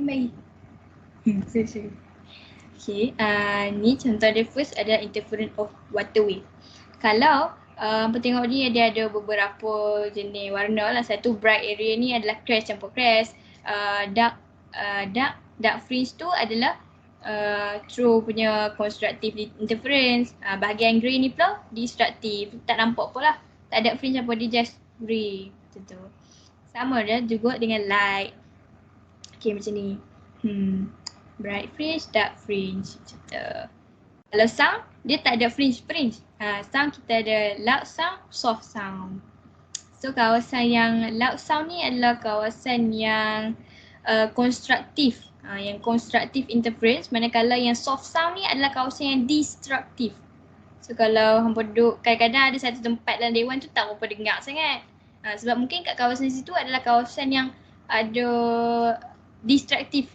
Baik. Sorry. Okay, ni contoh dia first adalah interference of water wave. Kalau apa tengok ni dia ada beberapa jenis warna lah. Satu bright area ni adalah crash campur crash. Dark fringe tu adalah true punya constructive interference. Bahagian grey ni pula destructive. Tak nampak apa lah. Tak ada fringe apa, dia just grey. Macam tu. Sama dia juga dengan light. Okay macam ni. Bright fringe, dark fringe. Macam tu. Kalau sound, dia tak ada fringe. Sound kita ada loud sound, soft sound. So kawasan yang loud sound ni adalah kawasan yang constructive. Yang constructive interference. Manakala yang soft sound ni adalah kawasan yang destructive. So kalau hampa duduk, kadang-kadang ada satu tempat dalam dewan tu tak berapa dengar sangat. Sebab mungkin kat kawasan situ adalah kawasan yang ada destructive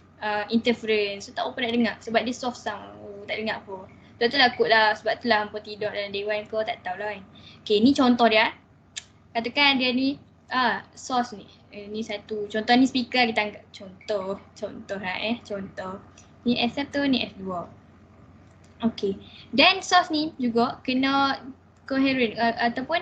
interference. So tak apa nak dengar sebab dia soft sound. Tak dengar apa. Tu lah kot lah sebab tu lah hampa tidur dalam dewan kau tak tahulah kan. Okay, ni contoh dia. Katakan dia ni source ni. Ni satu. Contoh ni speaker kita anggap contoh lah contoh. Ni S1, ni S2. Okay. Dan source ni juga kena coherent ataupun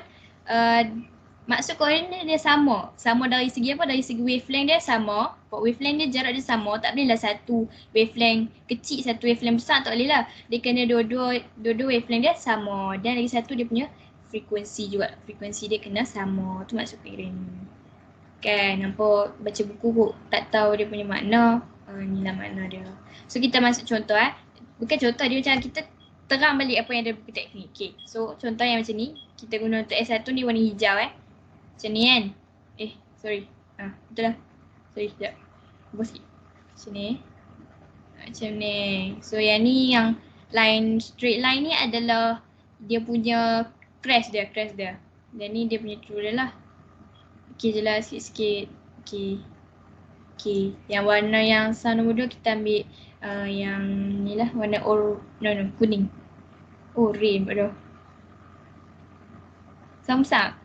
maksud coherent dia sama. Sama dari segi apa? Dari segi wavelength dia sama. Wavelength dia jarak dia sama. Tak boleh lah satu wavelength kecil, satu wavelength besar, tak boleh lah. Dia kena dua-dua wavelength dia sama. Dan lagi satu dia punya frekuensi juga. Frekuensi dia kena sama. Tu maksud coherent. Kan nampak baca buku kok tak tahu dia punya makna. Ni lah makna dia. So kita masuk contoh bukan contoh dia macam kita terang balik apa yang ada buku teknik. Okay. So contoh yang macam ni. Kita guna untuk S1 ni warna hijau Macam ni kan. Sorry. Betul lah. Sorry sekejap. Buat sikit. Macam ni. Macam ni. So yang ni yang line straight line ni adalah dia punya crest dia. Dan ni dia punya true dia lah. Okay je lah sikit-sikit. Okay. Yang warna yang sound nombor 2 kita ambil yang ni lah warna kuning. Orange aduh. Sound besar.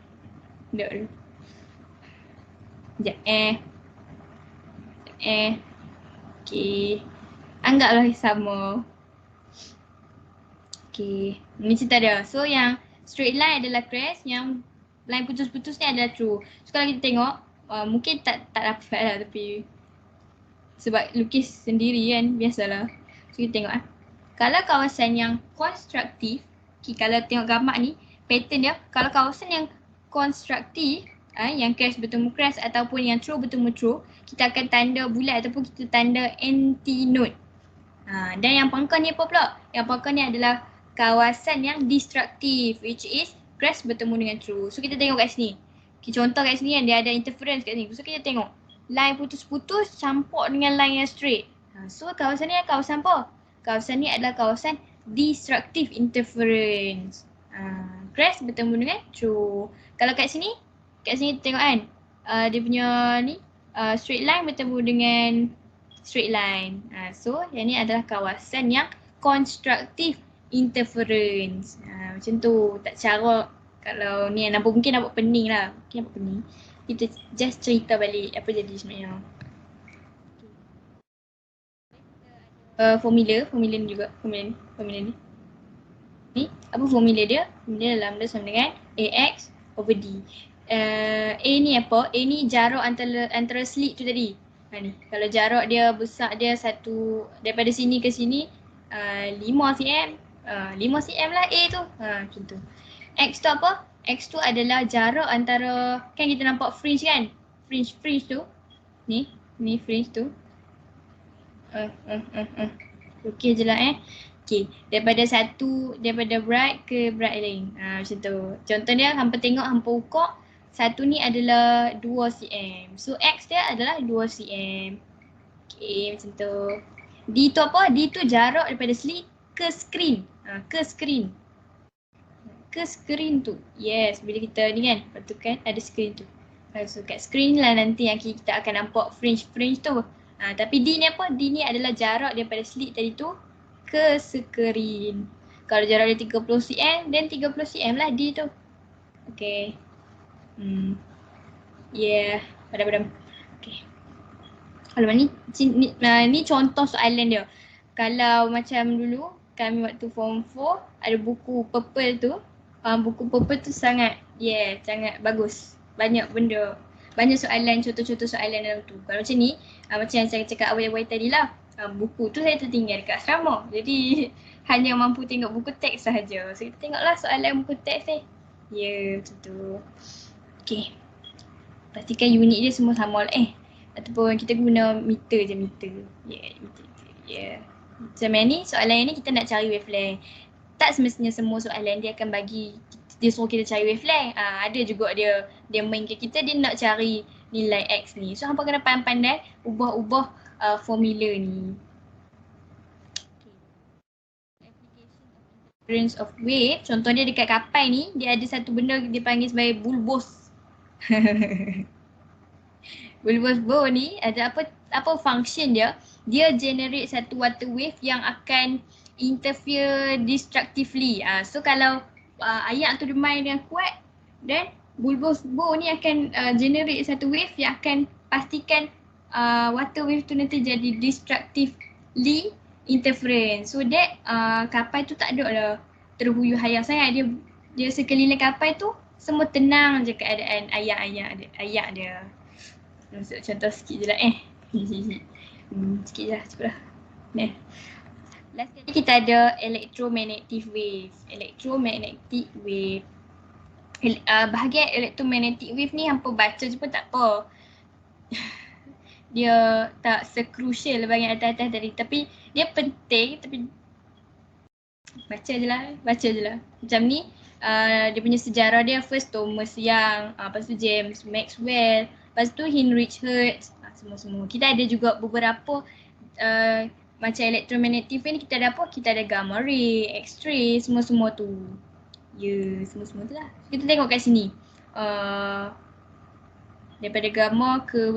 Sekejap. Okay. Anggaplah sama. Okay. Ni cerita dia. So yang straight line adalah crest. Yang line putus-putus ni adalah true. So kalau kita tengok mungkin tak dapat lah tapi sebab lukis sendiri kan biasalah. So kita tengok kalau kawasan yang konstruktif, kalau tengok gambar ni pattern dia, kalau kawasan yang konstruktif yang crest bertemu crest ataupun yang true bertemu true, kita akan tanda bulat ataupun kita tanda anti-node. Dan yang pangkal ni apa pula? Yang pangkal ni adalah kawasan yang destruktif, which is crest bertemu dengan true. So kita tengok kat sini. Contoh kat sini kan dia ada interference kat sini. So kita tengok line putus-putus campur dengan line yang straight. So kawasan ni adalah kawasan apa? Kawasan ni adalah kawasan destructive interference. Crest bertemu dengan true. Kalau kat sini tengok kan. Dia punya ni straight line bertemu dengan straight line. So yang ni adalah kawasan yang constructive interference. Macam tu. Tak cara kalau ni mungkin nampak pening lah. Kita just cerita balik apa jadi sebenarnya. Formula ni juga. Formula ni. Ni apa formula dia? Formula lambda sama dengan AX over D. A ni apa? A ni jarak antara slit tu tadi. Ni. Kalau jarak dia besar dia satu daripada sini ke sini 5 cm. 5 cm lah A tu. Macam tu. X tu apa? X tu adalah jarak antara, kan kita nampak fringe kan? Fringe tu. Ni fringe tu. Okey je lah Okay, daripada bright ke bright lain. Macam tu. Contohnya hampa tengok hampa ukur satu ni adalah 2 cm. So X dia adalah 2 cm. Okay, macam tu. D tu apa? D tu jarak daripada slit ke screen. Ke screen tu. Yes, bila kita ni kan, lepas tu kan ada screen tu. So kat screen lah nanti yang kita akan nampak fringe tu. Tapi D ni apa? D ni adalah jarak daripada slit tadi tu ke screen. Kalau jarak dia 30 cm, then 30 cm lah D tu. Okay. Yeah, padam. Okay. Kalau ni contoh soalan dia. Kalau macam dulu kami waktu form 4 ada buku purple tu. Buku purple tu sangat bagus. Banyak benda. Banyak soalan, contoh-contoh soalan dalam tu. Kalau macam ni, macam yang saya cakap awal-awal tadi lah. Buku tu saya tertinggal dekat asrama. Jadi hanya mampu tengok buku teks sahaja. So kita tengoklah soalan buku teks ni. Macam tu. Okay. Pastikan unit dia semua sama lah. Ataupun kita guna meter je. Meter. Macam ni, soalan yang ni kita nak cari wavelength. Tak semestinya semua soalan dia akan dia suruh kita cari wavelength. Ada juga dia main ke kita, dia nak cari nilai X ni. So hampa kena pandai-pandai ubah formula ni. Application of wave, contohnya dekat kapal ni, dia ada satu benda dia panggil sebagai bulbos. bulbous bow ni ada apa function dia? Dia generate satu water wave yang akan interfere destructively. So kalau ayak tu bermain dengan kuat, then bulbous bow ni akan generate satu wave yang akan pastikan water wave tu nanti jadi destructively interference. So that kapal tu tak ada lah terhuyuh hayam sangat. Dia sekeliling kapal tu semua tenang je keadaan ayak dia. Masuk contoh sikit je lah sikit je lah, cukup lah. Last kali kita ada electromagnetic wave. Electromagnetic wave. Bahagian electromagnetic wave ni hampa baca je pun tak apa. Dia tak se-crucial bahagian atas-atas tadi. Tapi dia penting, tapi baca je lah. Macam ni, dia punya sejarah dia first Thomas Young, lepas tu James Maxwell, lepas tu Heinrich Hertz, semua-semua. Kita ada juga beberapa macam electromagnetic wave ni kita ada apa? Kita ada gamma ray, x-ray, semua-semua tu. Semua-semua tu lah. Kita tengok kat sini. Daripada gamma ke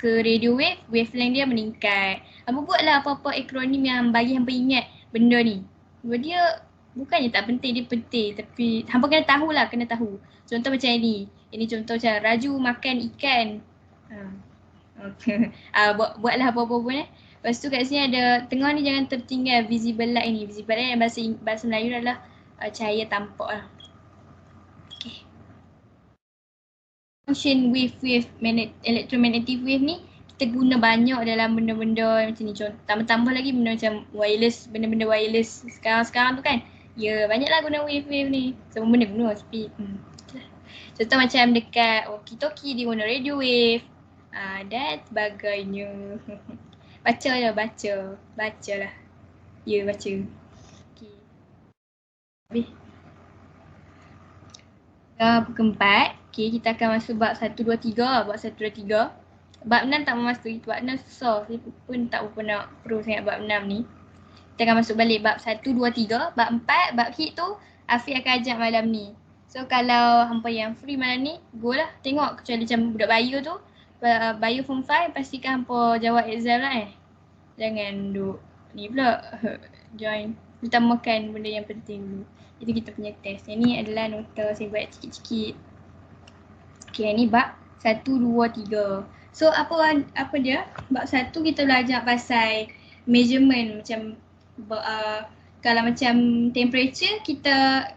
radio wave, wavelength dia meningkat. Hampa buatlah apa-apa akronim yang bagi hampa ingat benda ni. Sebab dia bukannya tak penting, dia penting. Tapi hampa kena tahu. Contoh macam ini. Ini contoh macam Raju makan ikan. Okay. Buatlah apa-apa pun Lepas tu kat sini ada, tengah ni jangan tertinggal visible light ni. Visible light yang bahasa Melayu adalah cahaya tampak lah. Okay. Function wave, electromagnetic wave ni kita guna banyak dalam benda-benda macam ni. Tambah lagi benda macam wireless, benda-benda wireless sekarang tu kan. Ya, banyaklah guna wave-wave ni. Semua benda guna speed. Contoh macam dekat walkie-talkie dia guna radio wave. Dan sebagainya. Baca lah. Ya, baca. Okay. Habis. Bab keempat. Okay, kita akan masuk bab 1, 2, 3. Bab 1, 2, 3. Bab 6 tak memasuki. Bab 6 susah. Saya pun tak berapa nak pro sangat bab 6 ni. Kita akan masuk balik bab 1, 2, 3. Bab 4, bab hit tu Afiq akan ajak malam ni. So kalau hampa yang free malam ni, go lah tengok. Kecuali macam budak bio tu, bio form 5, pastikan hampa jawab exam lah Jangan duk ni pula join. Utamakan benda yang penting dulu. Itu kita punya test. Yang ni adalah nota saya buat sikit-sikit. Okay, yang ni bab 1, 2, 3. So apa dia? Bab 1 kita belajar pasal measurement macam kalau macam temperature kita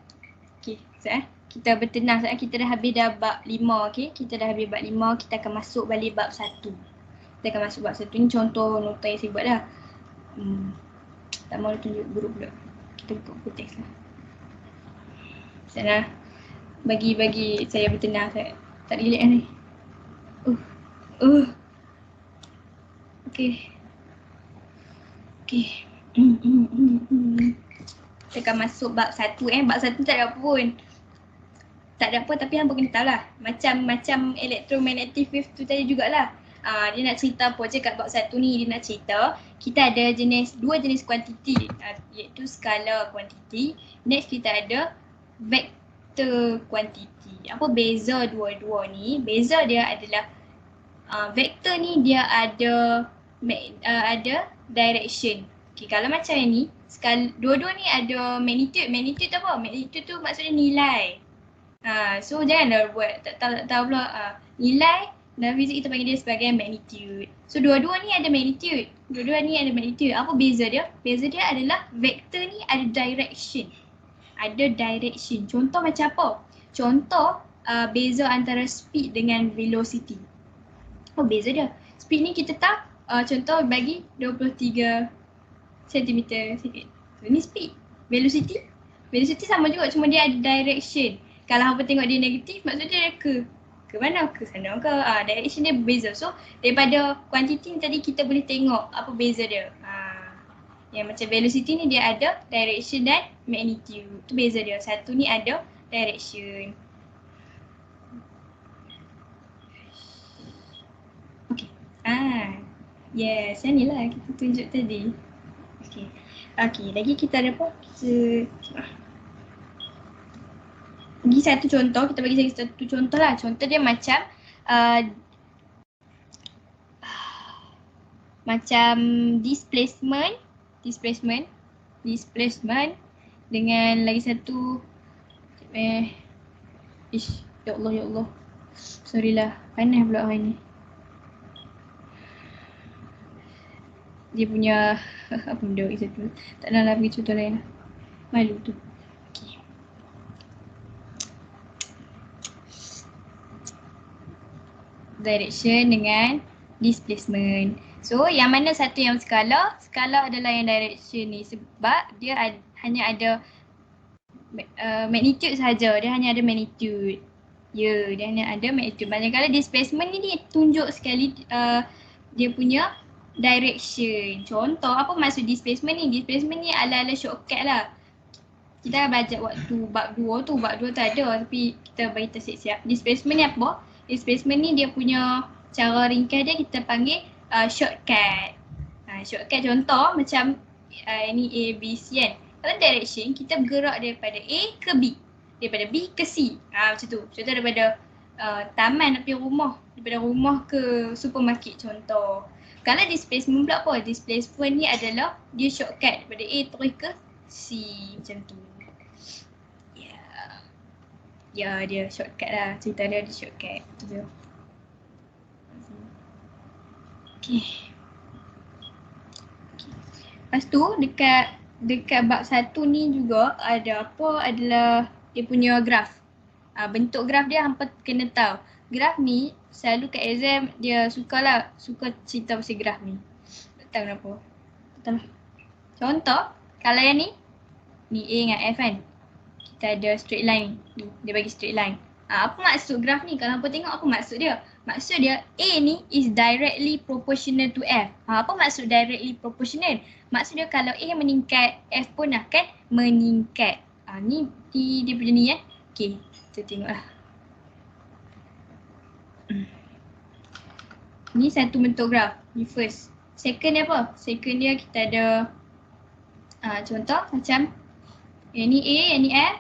kita bertenang kita dah habis bab 5 kita dah habis bab 5, kita akan masuk balik bab 1. Kita akan masuk bab 1 ni contoh nota yang saya buat dah. Tak mahu tunjuk guru pula. Kita buka teks lah. Sana bagi saya bertenang, saya tak relax ni. Okay. Kita akan masuk bab 1 Bab 1 tak ada apa pun. Tak ada apa tapi hampa kena tahu lah. Macam electromagnetic wave tu tadi jugalah. Dia nak cerita apa je kat bab 1 ni. Dia nak cerita kita ada dua jenis kuantiti, iaitu skala kuantiti. Next kita ada vektor kuantiti. Apa beza dua-dua ni? Beza dia adalah vektor ni dia ada direction. Okay, kalau macam ni, dua-dua ni ada magnitude. Magnitude tu apa? Magnitude tu maksudnya nilai. So janganlah buat tak tahu pula nilai. Dalam fizik kita panggil dia sebagai magnitude. So dua-dua ni ada magnitude. Apa beza dia? Beza dia adalah vektor ni ada direction. Contoh macam apa? Contoh beza antara speed dengan velocity. Apa beza dia? Speed ni kita tahu. Contoh bagi 23 cm. So ni speed. Velocity sama juga, cuma dia ada direction. Kalau hampa tengok dia negatif, maksudnya dia ke mana? Ke sana ke? Direction dia berbeza. So daripada kuantiti ni tadi kita boleh tengok apa beza dia. Yang macam velocity ni dia ada direction dan magnitude. Tu beza dia. Satu ni ada direction. Okay. Yes, yang ni lah kita tunjuk tadi. Okay, lagi kita ada apa? Kita bagi satu contoh lah. Contoh dia macam macam displacement dengan lagi satu ya Allah. Sorry lah, panas pula hari ni. Dia punya apa benda lagi satu. Tak nak lah pergi contoh lain lah. Malu tu. Okay. Direction dengan displacement. So yang mana satu yang skala? Skala adalah yang direction ni sebab dia hanya ada magnitude sahaja. Dia hanya ada magnitude. Ya, dia hanya ada magnitude. Manakala displacement ni dia tunjuk sekali dia punya direction. Contoh, apa maksud displacement ni? Displacement ni ala-ala shortcut lah. Kita belajar waktu bab 2 tu ada tapi kita bagi tersiap-siap. Displacement ni apa? Displacement ni dia punya cara ringkas dia kita panggil shortcut. Shortcut contoh macam ni A, B, C kan. Kalau direction kita bergerak daripada A ke B. Daripada B ke C. Macam tu. Contoh daripada taman nak pergi rumah. Daripada rumah ke supermarket contoh. Kalau displacement pula apa? Displacement ni adalah dia shortcut daripada A terus ke C macam tu. Ya dia shortcut lah. Cerita dia shortcut. Tu je. Okay. Lepas tu dekat bab 1 ni juga ada apa adalah dia punya graf. Bentuk graf dia hampa kena tahu. Graf ni selalu kat exam dia suka cerita pasal graf ni. Tak tahu kenapa. Contoh, kalau yang ni A dengan F kan. Kita ada straight line ni. Dia bagi straight line. Apa maksud graf ni? Kalau hampa tengok apa maksud dia? Maksud dia A ni is directly proportional to F. Apa maksud directly proportional? Maksud dia kalau A meningkat, F pun akan meningkat. Ni dia punya ni Okay, kita tengoklah. Ni satu bentuk graf. Ni first. Second dia apa? Second dia kita ada contoh macam yang ni A, yang ni F.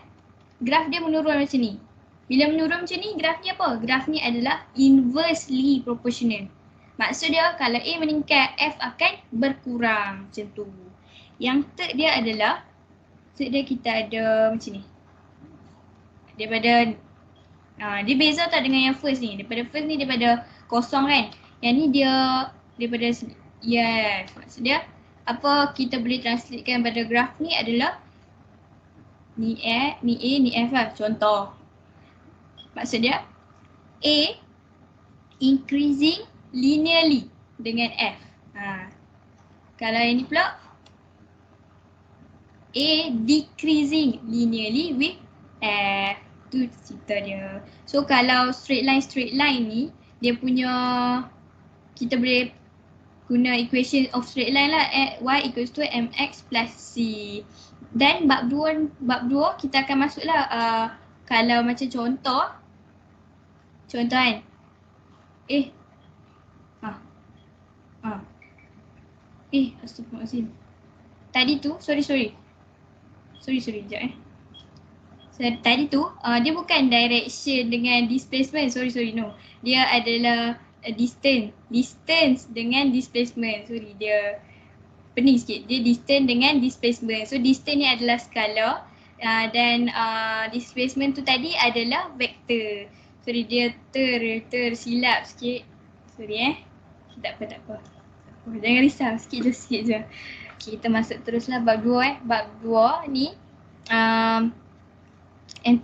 Graf dia menurun macam ni. Bila menurun macam ni, graf ni apa? Graf ni adalah inversely proportional. Maksud dia kalau A meningkat, F akan berkurang macam tu. Yang third dia adalah, third dia kita ada macam ni. Daripada, dia beza tak dengan yang first ni. Daripada first ni daripada kosong kan. Yang ni dia daripada, yes. Maksud dia, apa kita boleh translatekan pada graf ni adalah ni A, ni F lah. Contoh. Maksud dia A increasing linearly dengan F. Kalau yang ni pula A decreasing linearly with F. Tu cerita dia. So kalau straight line ni dia punya kita boleh guna equation of straight line lah. Y equals to mx plus c. Dan bab 2 kita akan masuklah kalau macam contoh kan. Astagfirullahaladzim. Tadi tu, sorry. Sekejap So, tadi tu, dia bukan direction dengan displacement. Sorry, no. Dia adalah distance dengan displacement. Sorry, dia pening sikit. Dia distance dengan displacement. So, distance ni adalah skala dan displacement tu tadi adalah vektor. Sorry, dia tersilap sikit. Sorry Tak apa. Jangan risau, sikit je. Okay, kita masuk teruslah bab 2 Bab 2 ni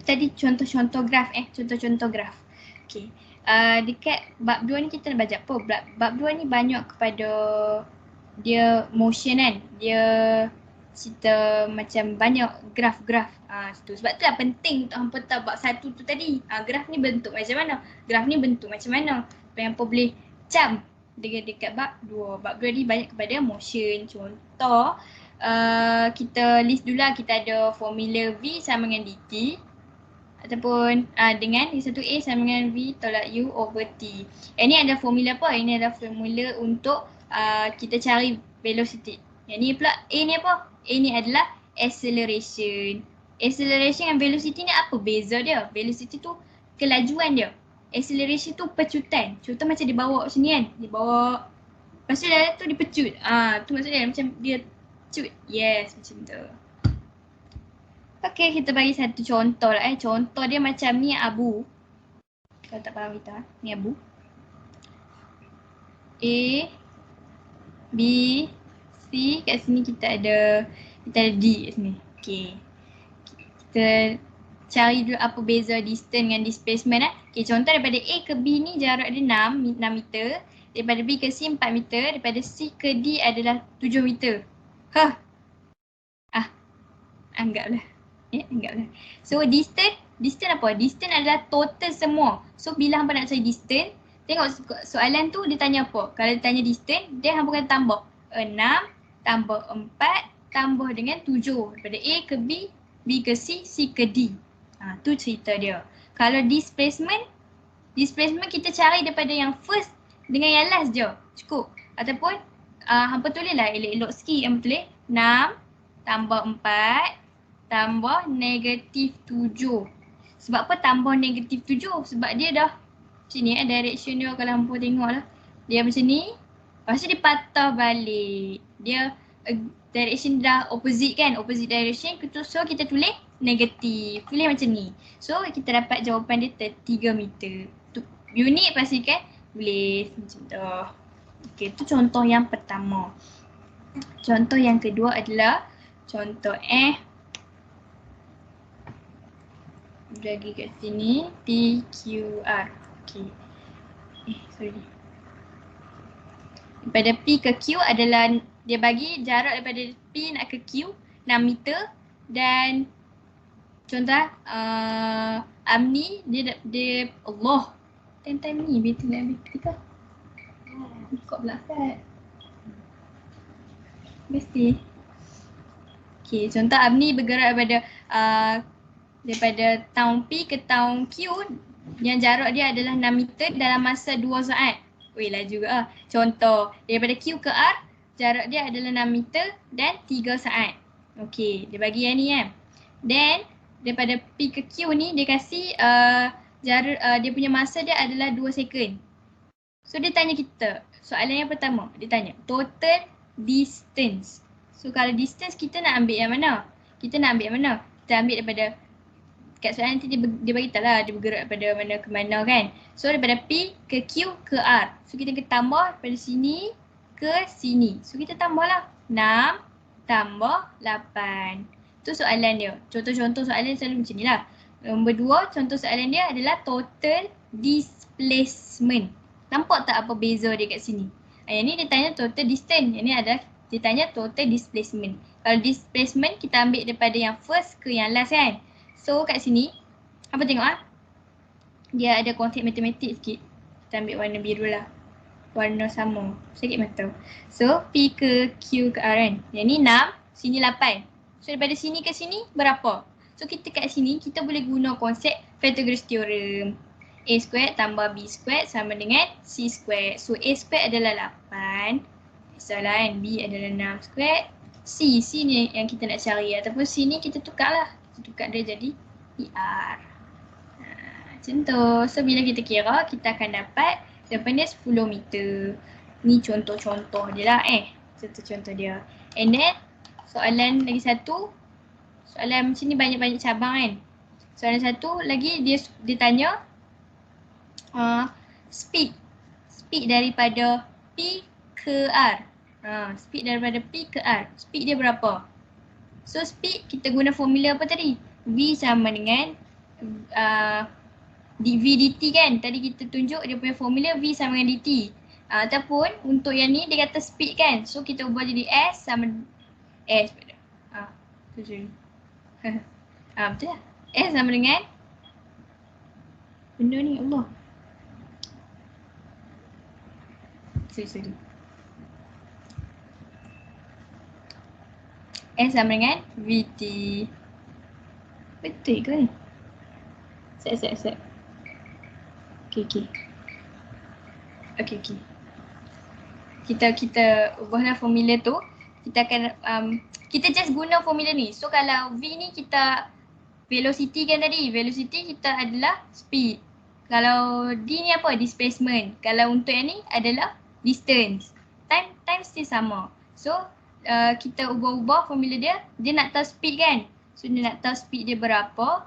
tadi contoh-contoh graf contoh-contoh graf. Okay. Dekat bab 2 ni kita nak baca apa? Bab 2 ni banyak kepada dia motion kan. Dia cerita macam banyak graf-graf. Sebab tu lah penting untuk hampa tahu bab 1 tu tadi. Graf ni bentuk macam mana? Graf ni bentuk macam mana? Supaya hampa boleh jump dekat bab 2. Bab 2 ni banyak kepada motion. Contoh, kita list dulu lah. Kita ada formula V sama dengan dt. Ataupun dengan D1A sama dengan V tolak U over T. Ini adalah formula apa? Ini adalah formula untuk kita cari velocity. Yang ni pula A ni apa? A ni adalah acceleration. Acceleration dan velocity ni apa beza dia? Velocity tu kelajuan dia. Acceleration tu pecutan. Contoh macam dia bawa macam ni kan. Dia bawa Lepas tu dalam tu dipecut. Tu maksudnya macam dia cut. Yes, macam tu. Okay, kita bagi satu contoh lah. Contoh dia macam ni abu. Kalau tak faham kita, ni abu. A, B, C. Kat sini kita ada D kat sini. Okay. Kita cari dulu apa beza distance dengan displacement. Okay, contoh daripada A ke B ni jarak dia 6 meter. Daripada B ke C 4 meter. Daripada C ke D adalah 7 meter. Anggaplah. Anggaplah. So distance apa? Distance adalah total semua. So bila hampa nak cari distance, tengok soalan tu dia tanya apa? Kalau dia tanya distance, dia hampa kena tambah 6 tambah 4 tambah dengan 7. Daripada A ke B, B ke C, C ke D. Tu cerita dia. Kalau displacement kita cari daripada yang first dengan yang last je. Cukup. Ataupun hampa tulislah elok-elok sikit. Hampa tulis 6 tambah 4 tambah negatif 7. Sebab apa tambah negatif 7? Sebab dia dah macam ni direction dia kalau hampa tengok lah. Dia macam ni. Lepas tu dia patah balik. Dia direction dah opposite kan? Opposite direction. So kita tulis negatif. Tulis macam ni. So kita dapat jawapan dia 3 meter. Unit pastikan boleh macam tu. Okay, tu contoh yang pertama. Contoh yang kedua adalah contoh lagi kat sini PQR. Okay. Sorry. Daripada P ke Q adalah dia bagi jarak daripada P nak ke Q 6 meter dan contoh Amni dia Allah. Time ni bateri nak habis ke? Buka belakang. Mesti. Okay, contoh Amni bergerak daripada tahun P ke tahun Q yang jarak dia adalah 6 meter dalam masa 2 saat. Weh laju ke Contoh, daripada Q ke R, jarak dia adalah 6 meter dan 3 saat. Okay, dia bagi yang ni kan. Then, daripada P ke Q ni, dia kasih jarak, dia punya masa dia adalah 2 second. So, dia tanya kita, soalan yang pertama, dia tanya total distance. So, kalau distance kita nak ambil yang mana? Kita nak ambil yang mana? Kita ambil daripada kat soalan nanti dia bagi tahu lah dia bergerak daripada mana ke mana kan. So daripada P ke Q ke R. So kita kena tambah daripada sini ke sini. So kita tambah lah 6 tambah 8. Tu soalan dia. Contoh-contoh soalan selalu macam ni lah. Nombor 2 contoh soalan dia adalah total displacement. Nampak tak apa beza dia kat sini? Yang ni dia tanya total distance. Yang ni adalah dia tanya total displacement. Kalau displacement kita ambil daripada yang first ke yang last kan. So kat sini, apa tengok dia ada konsep matematik sikit. Kita ambil warna biru lah. Warna sama. Sakit mata. So P ke Q ke R kan. Yang ni 6, sini 8. So daripada sini ke sini berapa? So kita kat sini kita boleh guna konsep Pythagoras theorem. A squared tambah B squared sama dengan C squared. So A squared adalah 8. Salah kan. B adalah 6 squared. C ni yang kita nak cari. Ataupun C ni kita tukar lah. Tukar dia jadi PR. Macam tu. So bila kita kira, kita akan dapat jawapan dia 10 meter. Ni contoh-contoh dia lah contoh-contoh dia. And then soalan lagi satu. Soalan macam ni banyak-banyak cabang kan. Soalan satu lagi dia tanya speed. Speed daripada P ke R. Speed daripada P ke R. Speed dia berapa? So speed kita guna formula apa tadi? V sama dengan dV dt kan. Tadi kita tunjuk dia punya formula V sama dengan dt. Ataupun untuk yang ni dia kata speed kan. So kita ubah jadi S sama S. Betul lah. S sama dengan benda ni Allah. Sorry. S sama dengan VT. Betul ke ni? Set. Okay. Kita ubahlah formula tu. Kita akan kita just guna formula ni. So kalau V ni kita velocity kan tadi. Velocity kita adalah speed. Kalau D ni apa? Displacement. Kalau untuk yang ni adalah distance. time still sama. So kita ubah-ubah formula dia nak tahu speed kan. So dia nak tahu speed dia berapa.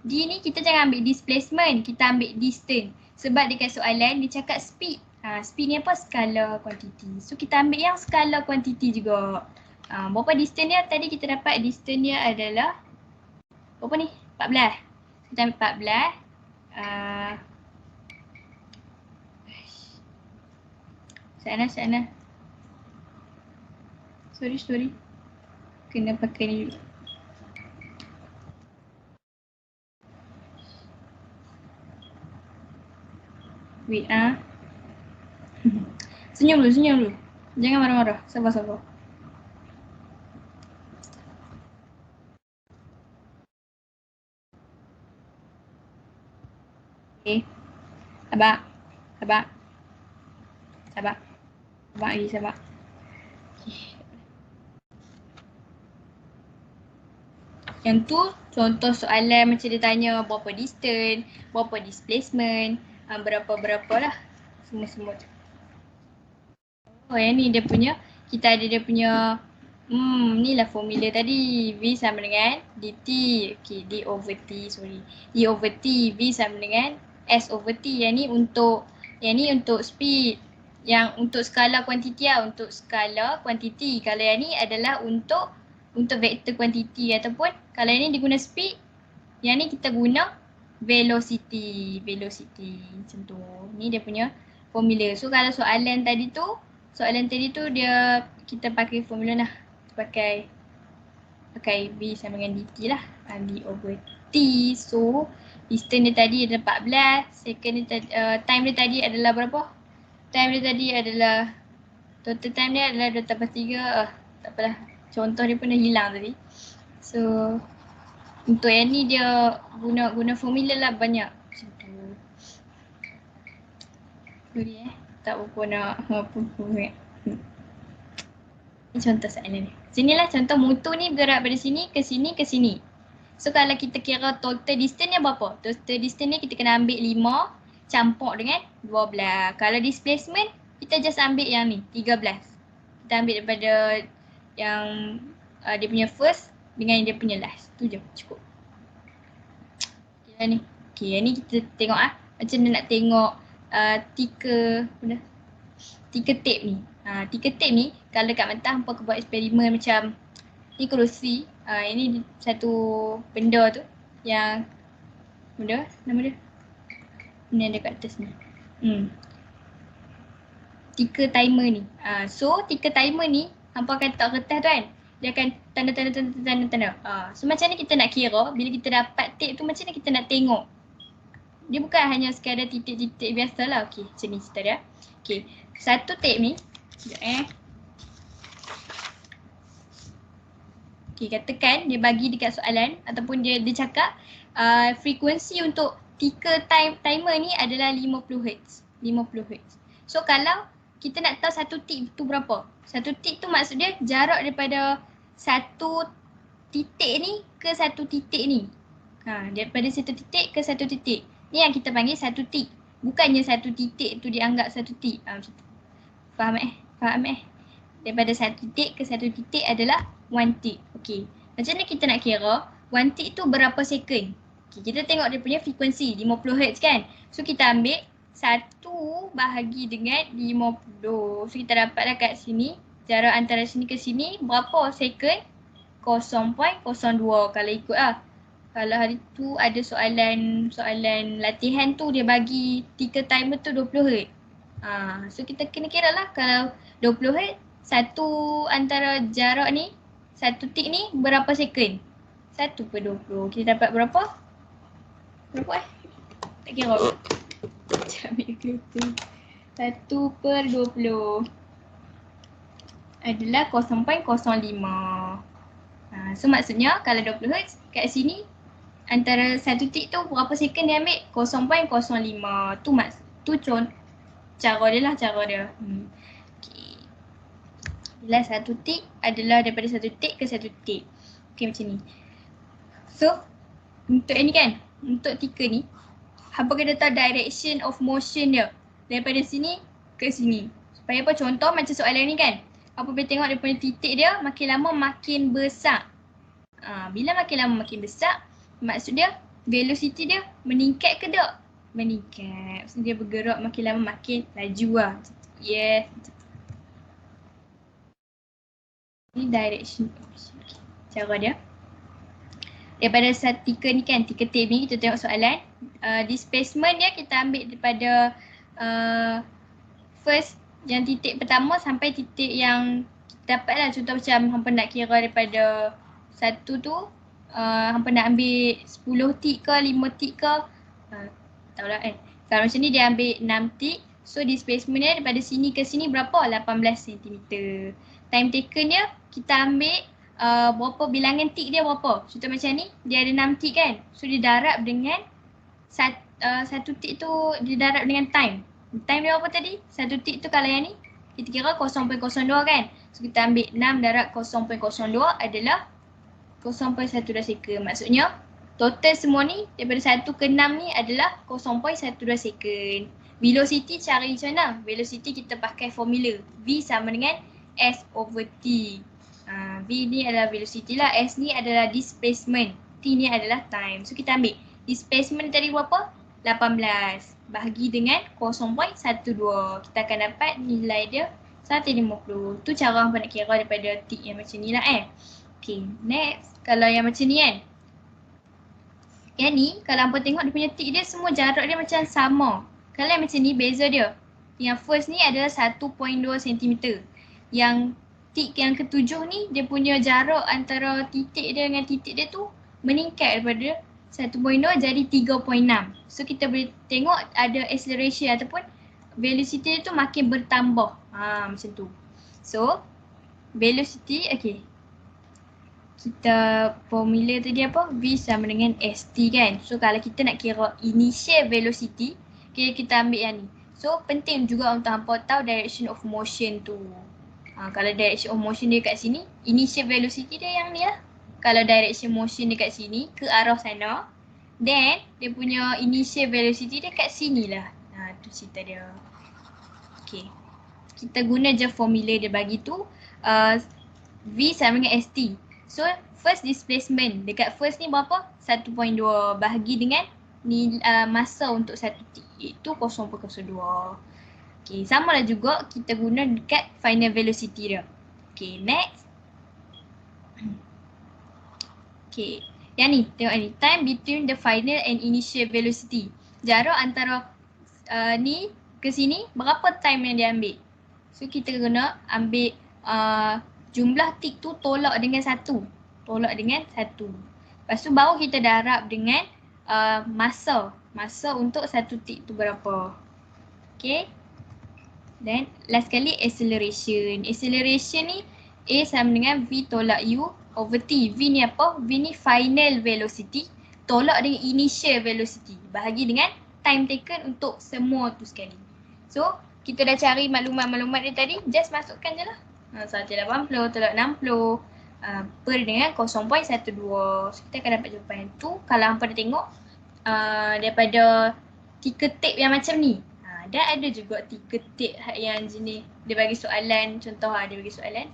D ni kita jangan ambil displacement, kita ambil distance. Sebab dekat soalan dia cakap speed. Speed ni apa? Skala kuantiti. So kita ambil yang skala kuantiti juga. Berapa distance dia? Tadi kita dapat distance dia adalah berapa ni? 14. Kita ambil 14. Sana. Sorry. Kena pakai ni dulu. Wait Senyum dulu. Jangan marah-marah. Sabar. Okay. Sabar. Yang tu contoh soalan macam dia tanya berapa distance, berapa displacement, berapa lah. Semua tu. Yang ni dia punya, kita ada dia punya ni lah formula tadi. V sama dengan dt. Okay, D over T. V sama dengan S over T. Yang ni untuk speed. Yang untuk skala kuantiti lah. Untuk skala kuantiti. Kalau yang ni adalah untuk vektor kuantiti ataupun kalau yang ni diguna speed, yang ni kita guna velocity macam tu. Ni dia punya formula. So kalau soalan tadi tu dia kita pakai formula lah. Pakai V sama dengan dt lah. D over T. So distance dia tadi adalah 14. Second dia time dia tadi adalah berapa? Time dia tadi adalah total time dia adalah 2/3. Tak apalah. Contoh dia pun dah hilang tadi. So untuk yang ni dia guna formula lah banyak. Macam tu. Sorry tak berapa nak apa ingat. Ini contoh soalan ni. Sinilah contoh motor ni bergerak dari sini ke sini. So kalau kita kira total distance ni berapa? Total distance ni kita kena ambil 5 campur dengan 12. Kalau displacement kita just ambil yang ni 13. Kita ambil daripada yang dia punya first dengan dia punya last. Tu je cukup. Okay, yang ni kita tengok macam mana nak tengok tiga tape ni. Tiga tape ni kalau dekat mentah hampa buat eksperimen macam ni kerusi. Ini satu benda tu yang nama dia. Ni ada kat atas ni. Tiga timer ni. So tiga timer ni hampa akan letak kertas tu kan. Dia akan tanda. So macam ni kita nak kira. Bila kita dapat tape tu macam ni kita nak tengok. Dia bukan hanya sekadar titik-titik biasalah. Okey, macam ni cerita dia. Okey, satu tape ni. Sekejap Okey, katakan dia bagi dekat soalan ataupun dia cakap frekuensi untuk tiga timer ni adalah 50Hz. So kalau kita nak tahu satu tick tu berapa? Satu tick tu maksud dia jarak daripada satu titik ni ke satu titik ni. Daripada satu titik ke satu titik. Ni yang kita panggil satu tick. Bukannya satu titik tu dianggap satu tick. Macam tu. Faham? Daripada satu titik ke satu titik adalah one tick. Okey. Macam mana kita nak kira one tick tu berapa second? Okay, kita tengok dia punya frekuensi 50Hz kan. So kita ambil 1 bahagi dengan 50. So kita dapatlah kat sini jarak antara sini ke sini berapa second? 0.02 kalau ikut lah. Kalau hari tu ada soalan latihan tu dia bagi tiga timer tu 20Hz. So kita kena kira lah kalau 20Hz satu antara jarak ni satu tick ni berapa second? 1/20. Kita dapat berapa? Tak kira. Macam ambil kereta. 1/20 adalah 0.05. So maksudnya kalau 20Hz kat sini antara satu tick tu berapa second dia ambil? 0.05. Tu cara dia. Okay. Bila satu tick adalah daripada satu tick ke satu tick. Okay, macam ni. So untuk ni kan, untuk tiga ni hampa kena tahu direction of motion dia daripada sini ke sini. Supaya apa? Contoh macam soalan ni kan. Apa boleh tengok dia punya titik dia makin lama makin besar. Bila makin lama makin besar, maksud dia velocity dia meningkat ke tak? Meningkat. Maksud dia bergerak makin lama makin laju lah. Yes. Ni direction. Cara dia. Daripada tika ni kan, tika tape ni kita tengok soalan. Displacement dia kita ambil daripada first yang titik pertama sampai titik yang dapat lah. Contoh macam hampa nak kira daripada satu tu, hampa nak ambil 10 tik ke 5 tik ke, tahu lah kalau macam ni dia ambil 6 tik. So displacement dia daripada sini ke sini berapa? 18 cm. Time taken dia kita ambil berapa bilangan tik dia berapa. Contoh macam ni dia ada 6 tik kan. So dia darab dengan satu tik tu dia darab dengan time. Time dia berapa tadi? Satu tik tu kalau yang ni kita kira 0.02 kan. So kita ambil 6 darab 0.02 adalah 0.12 second. Maksudnya total semua ni daripada 1 ke 6 ni adalah 0.12 second. Velocity cari macam mana? Velocity kita pakai formula. V sama dengan S over T. V ni adalah velocity lah. S ni adalah displacement. T ni adalah time. So kita ambil displacement tadi berapa? 18 bahagi dengan 0.12. Kita akan dapat nilai dia 150. Tu cara hampa nak kira daripada tik yang macam ni lah Okay, next. Kalau yang macam ni kan. Yang ni kalau hampa tengok dia punya tik dia semua jarak dia macam sama. Kalau yang macam ni beza dia. Yang first ni adalah 1.2 cm. Yang tik yang ketujuh ni dia punya jarak antara titik dia dengan titik dia tu meningkat daripada 1.2 jadi 3.6. So kita boleh tengok ada acceleration ataupun velocity dia tu makin bertambah. Macam tu. So velocity, okay. Kita formula tadi apa? V sama dengan ST kan. So kalau kita nak kira initial velocity, kita ambil yang ni. So penting juga untuk hampa tahu direction of motion tu. Kalau direction of motion dia kat sini, initial velocity dia yang ni lah. Kalau direction motion dia kat sini, ke arah sana, then dia punya initial velocity dia kat sini lah. Tu cerita dia. Okay. Kita guna je formula dia bagi tu. V sama dengan ST. So first displacement dekat first ni berapa? 1.2 bahagi dengan ni masa untuk satu tik iaitu 0.02. Okay, sama lah juga kita guna dekat final velocity dia. Okay, next. Okay, yang ni tengok ni, time between the final and initial velocity. Jarak antara ni ke sini berapa time yang dia ambil? So kita guna ambil jumlah tik tu tolak dengan 1. Tolak dengan 1. Lepas tu baru kita darab dengan masa. Masa untuk satu tik tu berapa. Okay. Then last kali acceleration. Acceleration ni A sama dengan V tolak U over T. V ni apa? V ni final velocity tolak dengan initial velocity. Bahagi dengan time taken untuk semua tu sekali. So kita dah cari maklumat-maklumat dia tadi. Just masukkan je lah. 180 tolak 60 per dengan 0.12. So kita akan dapat jawapan tu. Kalau hampa dah tengok daripada tika tape yang macam ni. Dan ada juga tika tape yang jenis dia bagi soalan. Contoh dia bagi soalan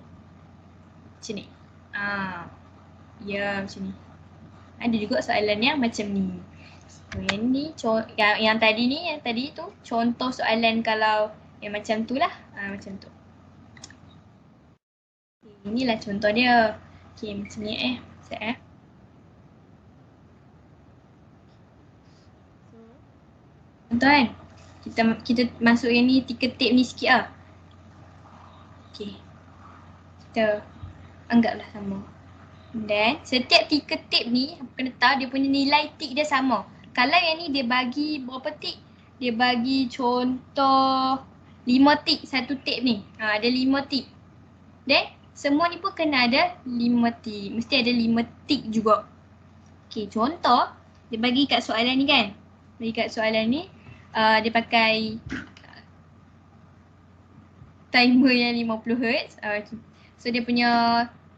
macam ni. Ya macam ni. Ada juga soalan yang macam ni. So, yang ni yang tadi tu contoh soalan kalau yang macam tu lah. Macam tu. Okay, inilah contoh dia. Okay macam ni Sekejap Contoh kan. Kita masuk yang ni tika tape ni sikit lah. Okay. Kita anggaplah sama. Dan setiap tika tape ni kena tahu dia punya nilai tik dia sama. Kalau yang ni dia bagi berapa tik? Dia bagi contoh 5 tik satu tape ni. Ada 5 tik. Dan semua ni pun kena ada 5 tik. Mesti ada 5 tik juga. Okay, contoh dia bagi kat soalan ni kan. Bagi kat soalan ni dia pakai timer yang 50Hz. So dia punya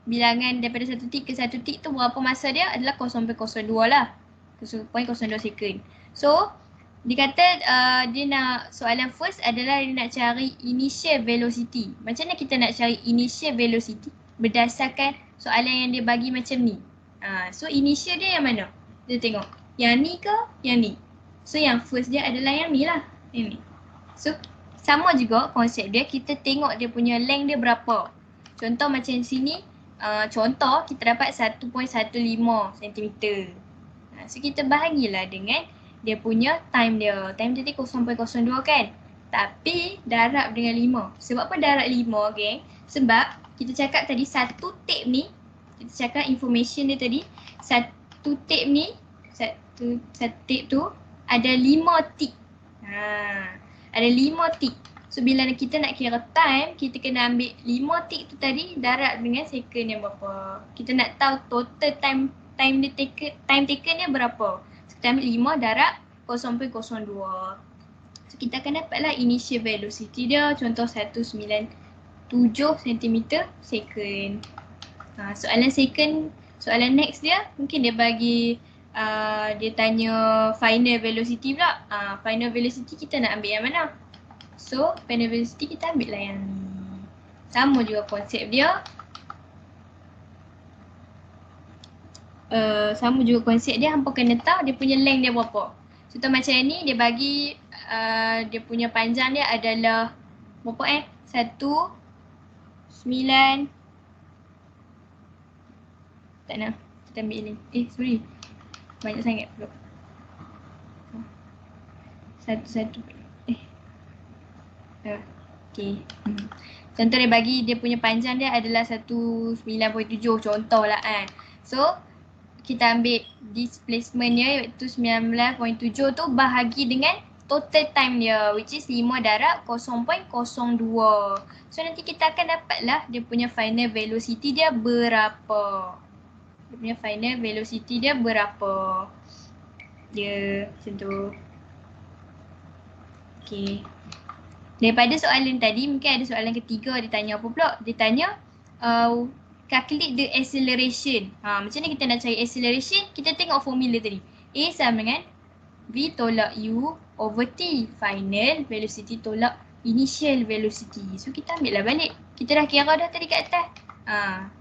bilangan daripada satu tik ke satu tik tu berapa masa dia adalah 0.02 lah. 0.02 second. So Dia kata dia nak soalan first adalah dia nak cari initial velocity. Macam mana kita nak cari initial velocity? Berdasarkan soalan yang dia bagi macam ni. So initial dia yang mana? Dia tengok yang ni ke yang ni. So yang first dia adalah yang ni lah. Yang ni. So sama juga konsep dia, kita tengok dia punya length dia berapa. Contoh macam sini, contoh kita dapat 1.15 cm. So kita bahagilah dengan dia punya time dia. Time tadi 0.02 kan. Tapi darab dengan 5. Sebab apa darab 5 geng? Sebab kita cakap tadi satu tape ni, kita cakap information dia tadi, satu tape ni, satu tape tu ada 5 tick. Ada 5 tick. So bila kita nak kira time, kita kena ambil 5 tick tu tadi darab dengan second yang berapa. Kita nak tahu total time taken dia berapa. Kita ambil 5 darab 0.02. So kita akan dapatlah initial velocity dia, contoh 197 cm second. Soalan next dia mungkin dia bagi dia tanya final velocity pula. Final velocity kita nak ambil yang mana? So final velocity kita ambil lah yang ni. Sama juga konsep dia. Hampa kena tahu dia punya length dia berapa. Contoh macam ni, dia bagi dia punya panjang dia adalah berapa 9. Tak nak, kita ambil ni. Sorry. Banyak sangat pula. 1. Okay. Contoh dia bagi dia punya panjang dia adalah 19.7 contoh lah kan. So kita ambil displacement dia iaitu 19.7 tu bahagi dengan total time dia, which is 5 darab 0.02. So nanti kita akan dapatlah dia punya final velocity dia berapa. Dia macam tu. Okay. Daripada soalan tadi, mungkin ada soalan ketiga dia tanya apa pula? Dia tanya calculate the acceleration. Macam mana kita nak cari acceleration? Kita tengok formula tadi. A sama dengan V tolak U over T. Final velocity tolak initial velocity. So kita ambil lah balik. Kita dah kira dah tadi kat atas.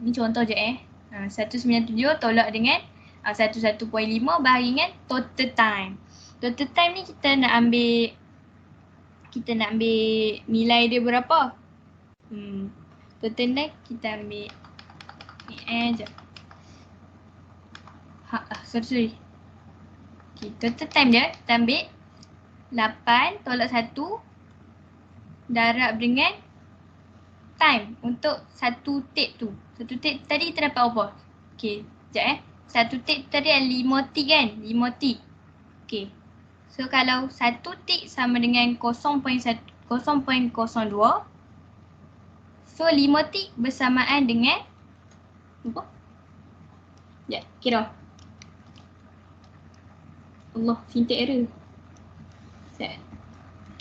Ni contoh je 197 tolak dengan 11.5 bahagi dengan total time. Total time ni kita nak ambil nilai dia berapa? Total time kita ambil ni je. Sorry. Okay, total time dia kita ambil 8 tolak 1 darab dengan time untuk satu tape tu. Satu tape tadi kita dapat apa? Okay, sekejap Satu tape tadi ada 5 tick kan? 5 tick. Okay. So kalau satu tick sama dengan 0.02, so 5 tick bersamaan dengan apa? Ya, kira. Allah, syntax error.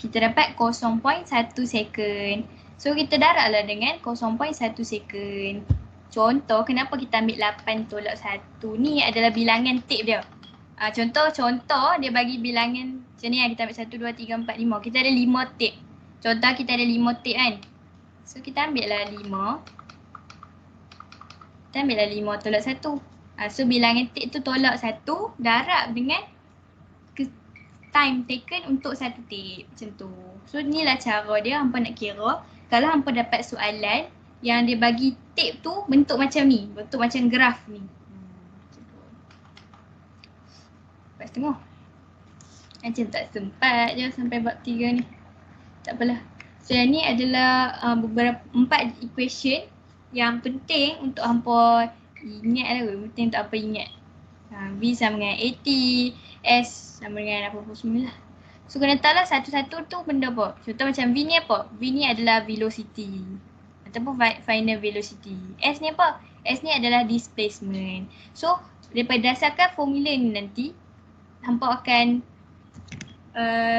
Kita dapat 0.1 second. So kita darablah dengan 0.1 second. Contoh, kenapa kita ambil 8 tolak 1 ni adalah bilangan tape dia. Contoh dia bagi bilangan macam ni kita ambil 1, 2, 3, 4, 5. Kita ada 5 tape. Contoh kita ada 5 tape kan. So kita ambil lah 5. Kita ambil lah 5 tolak 1. So bilangan tape tu tolak 1 darab dengan time taken untuk satu tape. Macam tu. So inilah cara dia hampa nak kira. Kalau hampa dapat soalan yang dia bagi tape tu bentuk macam ni. Bentuk macam graf ni. Lepas tengok. Macam tak sempat je sampai bab 3 ni. Tak apalah. So yang ni adalah beberapa 4 equation yang penting untuk hampa ingat lah. Penting untuk hampa ingat. V sama dengan AT, S sama dengan apa-apa semua lah. So kena tahu lah satu-satu tu benda apa. Contoh macam V ni apa? V ni adalah velocity ataupun final velocity. S ni apa? S ni adalah displacement. So daripada dasarkan formula ni nanti hampa akan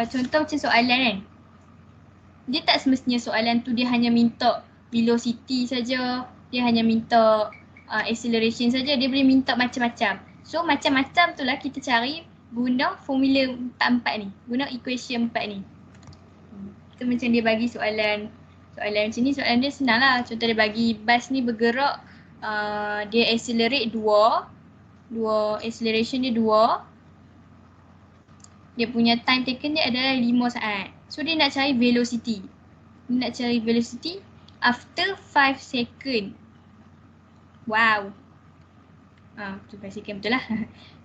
contoh macam soalan kan. Dia tak semestinya soalan tu dia hanya minta velocity saja, dia hanya minta acceleration saja, dia boleh minta macam-macam. So macam-macam tu lah kita cari guna formula 4 ni. Guna equation 4 ni. Itu macam dia bagi soalan macam ni, soalan dia senang lah. Contoh dia bagi bas ni bergerak, dia accelerate 2, acceleration dia 2. Dia punya time taken dia adalah 5 saat. So dia nak cari velocity. Dia nak cari velocity after 5 second. Wow. Tu 5 second betul lah.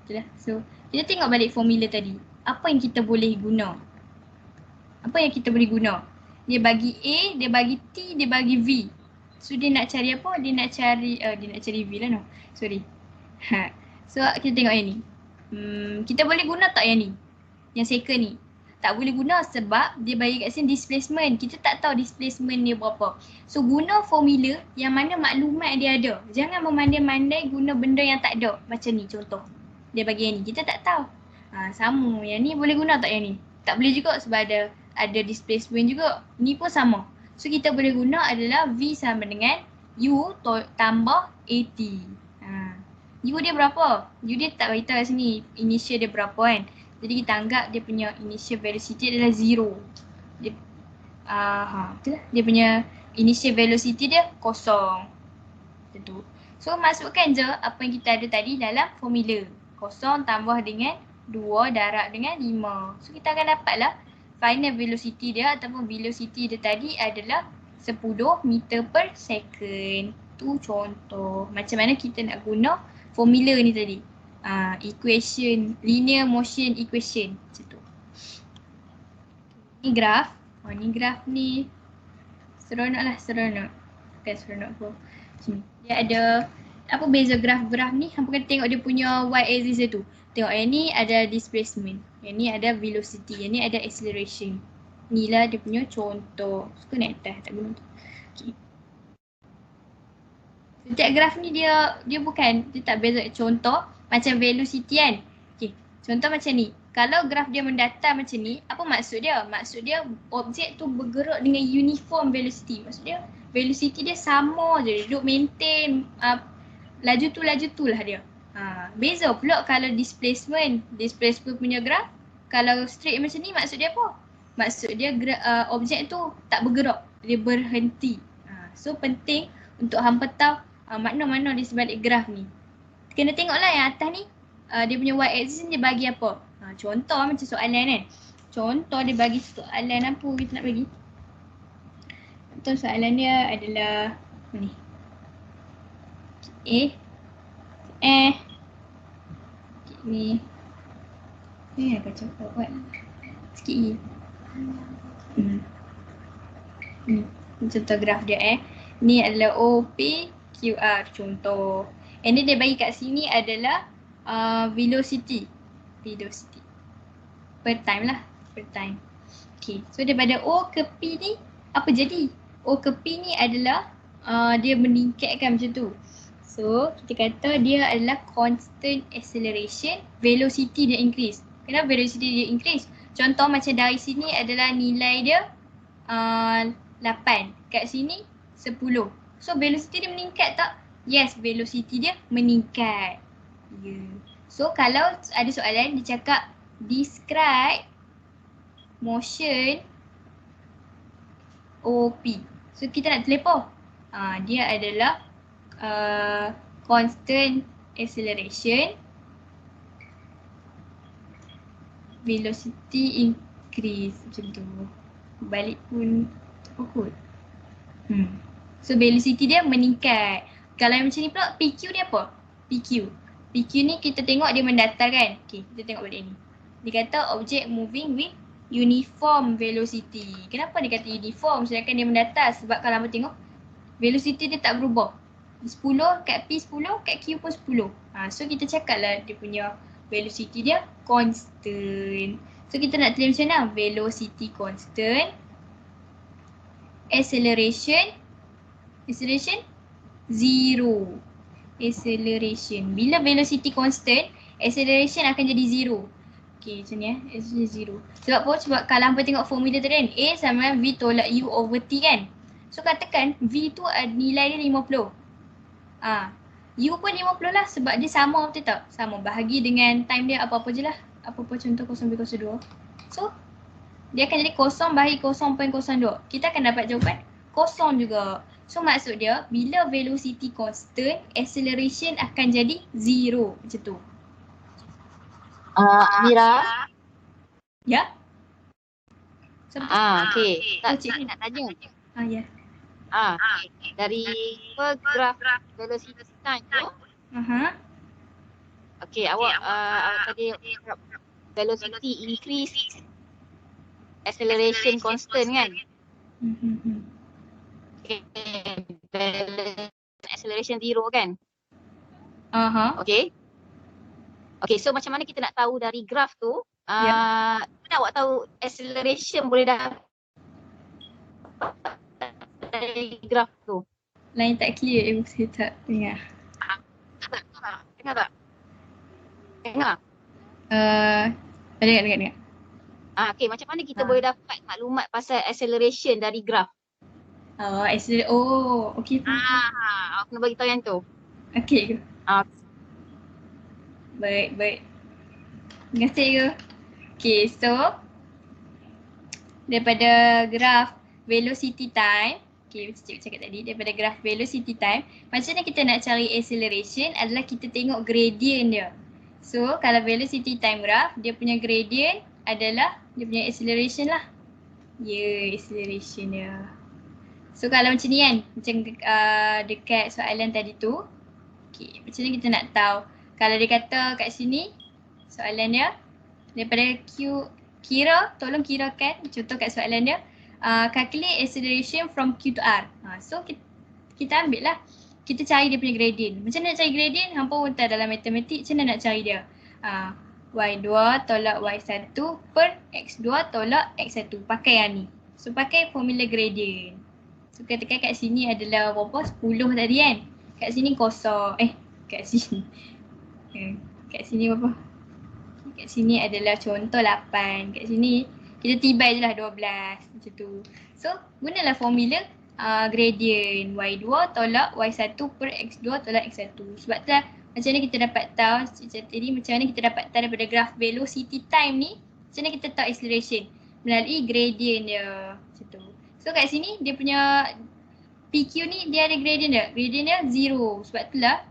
Betul lah. So kita tengok balik formula tadi. Apa yang kita boleh guna? Dia bagi A, dia bagi T, dia bagi V. So dia nak cari apa? Dia nak cari V lah no. Sorry. So kita tengok yang ni. Kita boleh guna tak yang ni? Yang second ni. Tak boleh guna sebab dia bagi kat sini displacement. Kita tak tahu displacement dia berapa. So guna formula yang mana maklumat dia ada. Jangan memandai-mandai guna benda yang tak ada. Macam ni contoh. Dia bagi yang ni. Kita tak tahu. Sama. Yang ni boleh guna tak yang ni? Tak boleh juga sebab ada displacement juga. Ni pun sama. So kita boleh guna adalah V sama dengan U tambah AT. U dia berapa? U dia tak beritahu kat sini initial dia berapa kan. Jadi kita anggap dia punya initial velocity adalah 0. Betul lah. Dia punya initial velocity dia kosong. Macam tu. So masukkan je apa yang kita ada tadi dalam formula. Kosong tambah dengan 2 darab dengan 5. So kita akan dapatlah final velocity dia ataupun velocity dia tadi adalah 10 meter per second. Tu contoh macam mana kita nak guna formula ni tadi. Equation, linear motion equation. Macam tu. Ni graf. Ni graf ni seronok lah, seronok. Bukan seronok pun. Sini. Dia ada apa beza graf-graf ni? Hampa kena tengok dia punya y-axis dia tu. Tengok yang ni ada displacement. Yang ni ada velocity. Yang ni ada acceleration. Inilah dia punya contoh. Suka naik atas, tak guna tu. Okay. Setiap graf ni dia tak beza contoh macam velocity kan. Okay. Contoh macam ni. Kalau graf dia mendatar macam ni, apa maksud dia? Maksud dia objek tu bergerak dengan uniform velocity. Maksud dia velocity dia sama je. Duduk maintain laju tu lah dia. Beza pula kalau displacement punya graf. Kalau straight macam ni maksud dia apa? Maksud dia objek tu tak bergerak. Dia berhenti. So penting untuk hampa tahu makna-makna di sebalik graf ni. Kena tengoklah yang atas ni, dia punya y-axis dia bagi apa. Contoh macam soalan kan. Contoh dia bagi soalan apa kita nak bagi. Contoh soalan dia adalah ni. Ni. Ni agak cepat buat. Sikit lagi. Contoh graf dia Ni adalah OPQR contoh. Ini dia bagi kat sini adalah velocity per time lah, per time. Okay, so daripada O ke P ni apa jadi? O ke P ni adalah dia meningkatkan macam tu. So kita kata dia adalah constant acceleration, velocity dia increase. Kenapa velocity dia increase? Contoh macam dari sini adalah nilai dia 8, kat sini 10. So velocity dia meningkat tak? Yes, velocity dia meningkat. So kalau ada soalan dia cakap describe motion OP. So kita nak tulis apa? Dia adalah constant acceleration, velocity increase. Macam tu. Balik pun kot. So velocity dia meningkat. Kalau yang macam ni pula PQ ni apa? PQ ni kita tengok dia mendatar kan. Okay, kita tengok balik ni. Dia kata object moving with uniform velocity. Kenapa dia kata uniform sedangkan dia mendatar? Sebab kalau kita tengok velocity dia tak berubah. 10 kat P 10, kat Q pun 10. So kita cakap lah dia punya velocity dia constant. So kita nak tulis macam mana? Velocity constant. Acceleration 0. Acceleration. Bila velocity constant, acceleration akan jadi 0. Okay, macam ni acceleration 0. Sebab apa? Sebab kalau hampa tengok formula tadi kan, A sama dengan V tolak U over T kan. So katakan V tu nilai dia 50. U pun 50 lah sebab dia sama, betul tak? Sama, bahagi dengan time dia apa-apa je lah. apa-apa contoh 0.02. So dia akan jadi 0/0.02. Kita akan dapat jawapan kosong juga. So maksud dia bila velocity constant, acceleration akan jadi 0 macam tu. Mira. Ya? Okey. Oh, Tak nak tanya. Ya. Dari graf velocity time tu. Okey, awak tadi velocity increase, acceleration constant kan? Okay. Acceleration 0 kan? Okay, so macam mana kita nak tahu dari graf tu? Mana awak tahu acceleration boleh dapat dari graf tu? Lain tak clear, saya tak dengar. Dengar tak? Dengar? Dengar. Okay, macam mana kita boleh dapat maklumat pasal acceleration dari graf? Okey. Aku nak bagi tahu yang tu. Okey. Baik. Terima kasih. Okay, so daripada graf velocity time, cikgu cakap tadi, daripada graf velocity time, macam mana kita nak cari acceleration adalah kita tengok gradient dia. So kalau velocity time graph, dia punya gradient adalah dia punya acceleration lah. Acceleration dia. So kalau macam ni kan, macam dekat soalan tadi tu, macam mana kita nak tahu? Kalau dia kata kat sini, soalan dia, daripada tolong kirakan, contoh kat soalan dia, calculate acceleration from Q to R. So kita ambil lah, kita cari dia punya gradient. Macam mana nak cari gradient? Hampa pun tahu dalam matematik, macam mana nak cari dia? Y2 tolak Y1 per X2 tolak X1. Pakai yang ni. So pakai formula gradient. So katakan kat sini adalah berapa? 10 tadi kan? Kat sini kosong. Kat sini. Kat sini berapa? Kat sini adalah contoh 8. Kat sini kita tibai je lah 12. Macam tu. So gunalah formula gradient Y2 tolak Y1 per X2 tolak X1. Sebab tu lah macam mana kita dapat tahu macam mana kita dapat tahu daripada graf velocity time ni, macam mana kita tahu acceleration melalui gradient dia. Macam tu. So kat sini dia punya PQ ni dia ada gradient dia. Gradient dia 0. Sebab tu lah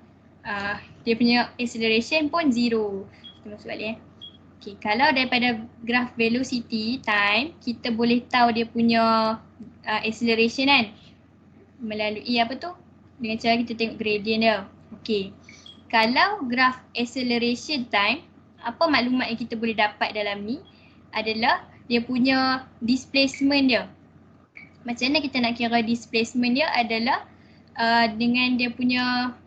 dia punya acceleration pun 0. Kita masuk balik Okay, kalau daripada graf velocity time, kita boleh tahu dia punya acceleration kan? Melalui apa tu? Dengan cara kita tengok gradient dia. Okay. Kalau graf acceleration time, apa maklumat yang kita boleh dapat dalam ni adalah dia punya displacement dia. Macam mana kita nak kira displacement dia adalah dengan dia punya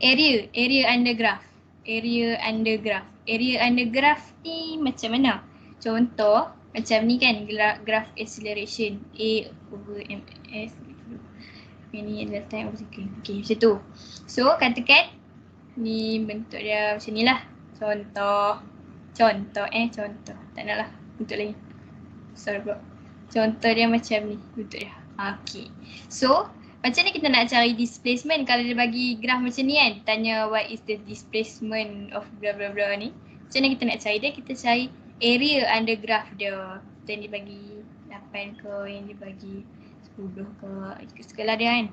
area under graph. Area under graph ni macam mana? Contoh macam ni kan, graph acceleration A/ms. Ini adalah time of second. Okay, macam tu. So katakan ni bentuk dia macam ni lah. Contoh. Tak nak lah bentuk lain. Sorry bro. Contoh dia macam ni bentuk dia. Okay. So macam ni kita nak cari displacement kalau dia bagi graf macam ni kan. Tanya what is the displacement of blah blah blah ni. Macam mana kita nak cari dia? Kita cari area under graph dia. Yang dibagi 8 ke, yang dibagi 10 ke, skala dia kan.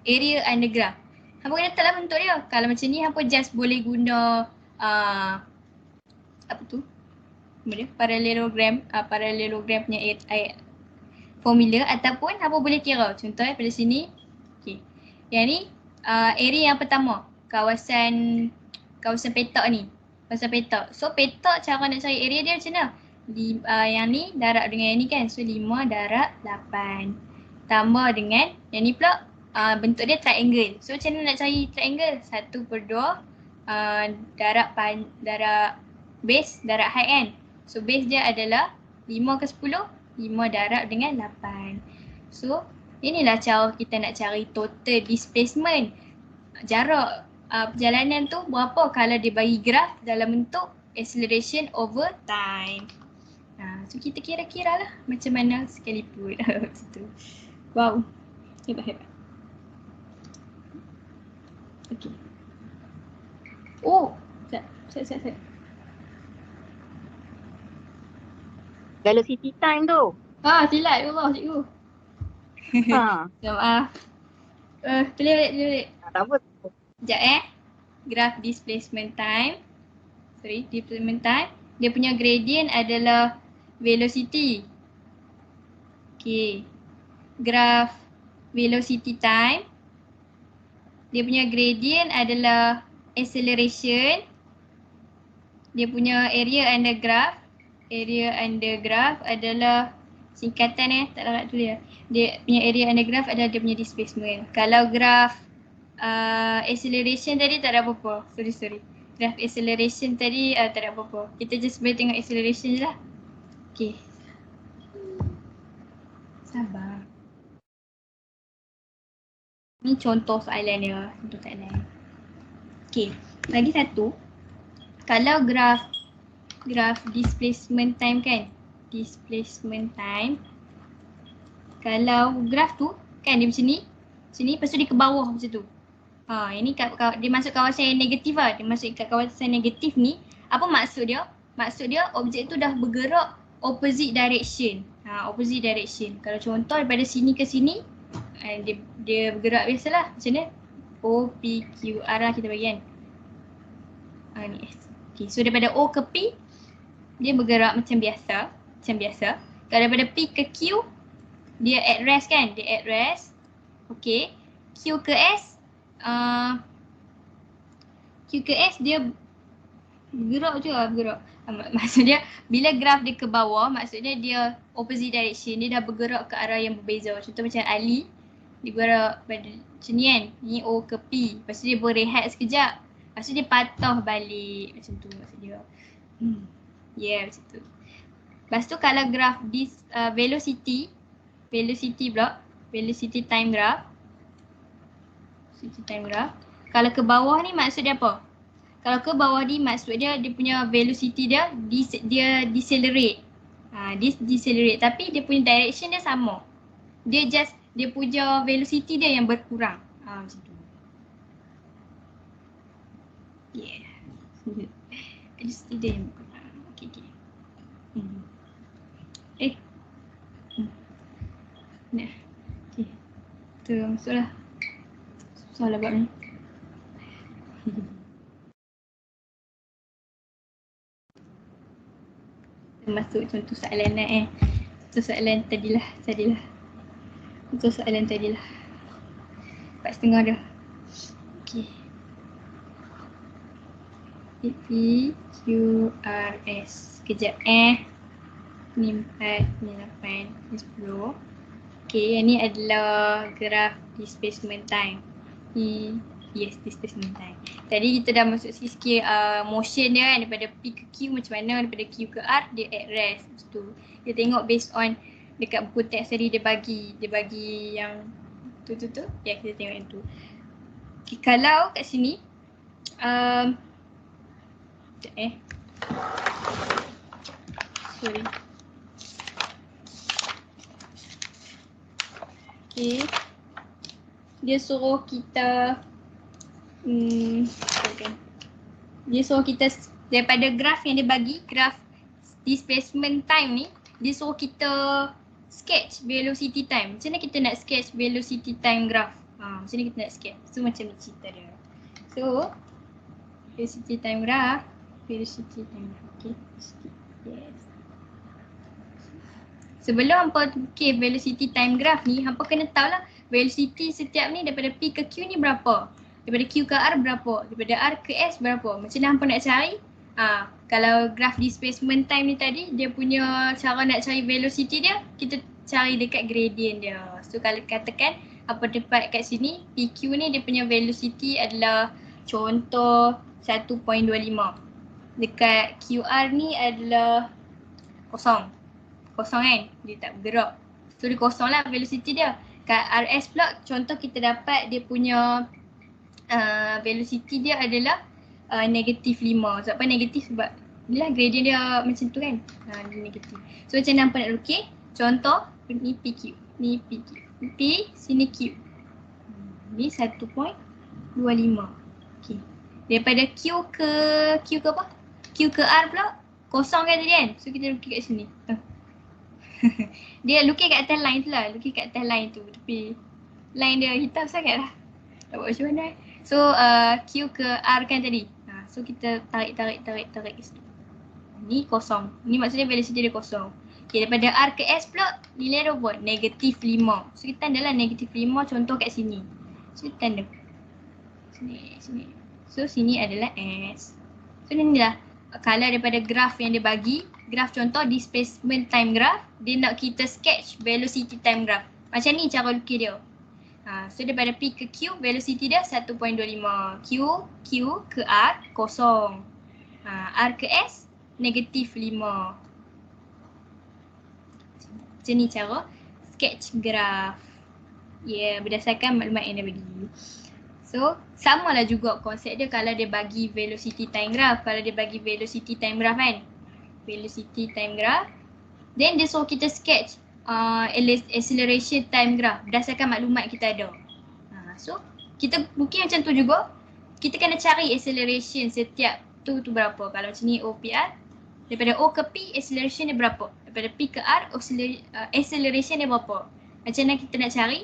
Area under graph. Hampa kena letaklah bentuk dia. Kalau macam ni hampa just boleh guna parallelogram punya formula ataupun hampa boleh kira. Contoh pada sini. Okay. Yang ni area yang pertama. Kawasan petak ni. Kawasan petak. So petak cara nak cari area dia macam mana? Yang ni darab dengan yang ni kan. So 5 darab 8. Tambah dengan yang ni pula bentuk dia triangle. So macam mana nak cari triangle? 1/2 darab base darab height kan. So base dia adalah 5 ke 10? 5 darab dengan 8. So inilah cara kita nak cari total displacement. Jarak perjalanan tu berapa kalau dia bagi graf dalam bentuk acceleration over time. So kita kira-kira lah macam mana sekalipun. Macam tu. Wow. Hebat. Okay. Oh, sekejap. velocity time tu. Silap ya Allah cikgu. Ha. Maaf. Boleh balik. Tak apa. Sekejap Graph displacement time. Displacement time. Dia punya gradient adalah velocity. Okay. Graph velocity time. Dia punya gradient adalah acceleration. Dia punya area under graph. Area under graph adalah singkatan tak nak tulis. Dia punya area under graph adalah dia punya displacement. Kalau graph acceleration tadi tak ada apa-apa. Sorry. Graph acceleration tadi tak ada apa-apa. Kita just boleh tengok acceleration je lah. Okay. Sabar. Ni contoh soalan dia. Okay. Lagi satu. Kalau graph displacement time kan. Displacement time. Kalau graph tu kan dia macam ni. Lepas tu dia ke bawah macam tu. Ini dia masuk kawasan yang negatif lah. Dia masuk kat kawasan negatif ni. Apa maksud dia? Maksud dia objek tu dah bergerak opposite direction. Opposite direction. Kalau contoh daripada sini ke sini, dia bergerak biasalah. Macam mana? O, P, Q, R lah kita bagi kan. Ni S. Okay, so daripada O ke P, dia bergerak macam biasa. Kalau daripada P ke Q, dia at rest kan? Dia at rest. Okay. Q ke S, dia bergerak je lah, bergerak. Maksudnya bila graf dia ke bawah, maksudnya dia opposite direction, dia dah bergerak ke arah yang berbeza. Contoh macam Ali, dia bergerak pada macam ni kan, ni O ke P. Lepas tu dia berehat sekejap, lepas tu dia patah balik macam tu maksud dia. Macam tu. Lepas tu kalau graf velocity pula, velocity time graph. Kalau ke bawah ni maksud dia apa? Kalau ke bawah ni maksud dia punya velocity dia decelerate. Dia decelerate tapi dia punya direction dia sama. Dia punya velocity dia yang berkurang. Macam tu. Yeah. Velocity dia yang berkurang. Okay. Nah. Okay. Tu masuklah. Susah lah buat ni. Masuk contoh soalan Contoh soalan tadilah. Contoh soalan tadilah. 4.5 dah. Okay. P, Q, R, S. Sekejap Ni 4, ni 8, ni 10. Okay, yang ni adalah graf displacement time. Displacement time. Tadi kita dah masuk sikit motion dia kan, daripada P ke Q macam mana, daripada Q ke R dia at rest. Lepas tu dia tengok based on dekat buku teks tadi dia bagi yang tu. Ya, kita tengok yang tu. Okay, kalau kat sini sorry. Okay. Dia suruh kita dia suruh kita daripada graf yang dia bagi, graf displacement time ni, dia suruh kita sketch velocity time. Macam mana kita nak sketch velocity time graph? Macam mana kita nak sketch? So macam ni cerita dia. So velocity time graph, okay. Yes. Sebelum hampa velocity time graph ni, hampa kena tahu lah velocity setiap ni daripada P ke Q ni berapa? Daripada Q ke R berapa? Daripada R ke S berapa? Macam mana hampa nak cari? Kalau graph displacement time ni tadi, dia punya cara nak cari velocity dia, kita cari dekat gradient dia. So kalau katakan apa dapat kat sini, PQ ni dia punya velocity adalah contoh 1.25. Dekat QR ni adalah kosong kan? Dia tak bergerak. So dia kosong lah velocity dia. Kat RS pula contoh kita dapat dia punya velocity dia adalah negatif 5. Sebab apa negatif? Sebab ni lah gradient dia macam tu kan. Dia negatif. So macam nampak nak lukis. Contoh ni PQ. Ni PQ. P sini Q. Ni 1.25. Okay. Daripada Q ke apa? Q ke R pula kosong kan tadi kan? So kita lukis kat sini. Dia lukis kat atas line tu lah, lukis kat atas line tu. Tapi line dia hitam sangat lah. Tak buat macam mana. So Q ke R kan tadi. So kita tarik. Ni kosong. Ni maksudnya velocity dia kosong. Okay, daripada R ke S pula nilai dia apa? Negatif 5. So kita tanda lah negatif 5 contoh kat sini. So kita tanda. Sini. So sini adalah S. So ni lah kalau daripada graf yang dia bagi, graf contoh displacement time graph, dia nak kita sketch velocity time graph. Macam ni cara lukis dia. So daripada P ke Q, velocity dia 1.25. Q ke R, kosong. R ke S, negatif 5. Macam ni cara sketch graf. Berdasarkan maklumat yang dia bagi. So, samalah juga konsep dia kalau dia bagi velocity time graph. Kalau dia bagi velocity time graph kan. Velocity time graph. Then dia suruh kita sketch acceleration time graph berdasarkan maklumat kita ada. So, kita mungkin macam tu juga. Kita kena cari acceleration setiap tu berapa. Kalau macam ni OPR. Daripada O ke P, acceleration dia berapa. Daripada P ke R, acceleration dia berapa. Macam mana kita nak cari.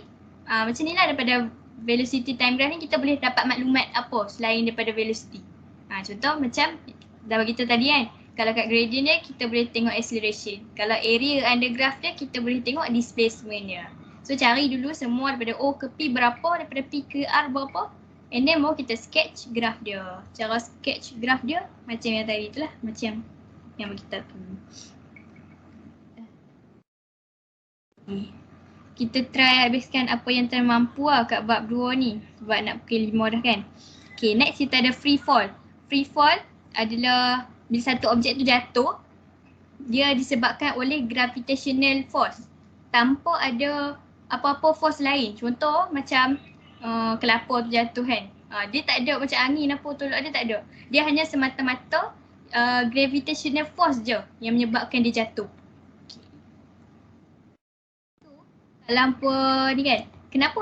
Macam ni lah daripada velocity time graph ni kita boleh dapat maklumat apa selain daripada velocity. Contoh macam dah bagi tahu tadi kan. Kalau kat gradient dia kita boleh tengok acceleration. Kalau area under graph dia kita boleh tengok displacement dia. So cari dulu semua daripada O ke P berapa, daripada P ke R berapa. And then baru kita sketch graph dia. Cara sketch graph dia macam yang tadi tu lah. Macam yang bagi tahu tu. Kita try habiskan apa yang termampu lah kat bab 2 ni. Sebab nak pukul 5 dah kan. Okay, next kita ada free fall. Free fall adalah bila satu objek tu jatuh, dia disebabkan oleh gravitational force. Tanpa ada apa-apa force lain. Contoh macam kelapa tu jatuh kan. Dia tak ada macam angin apa tolak dia tak ada. Dia hanya semata-mata gravitational force je yang menyebabkan dia jatuh. Lampu ni kan, kenapa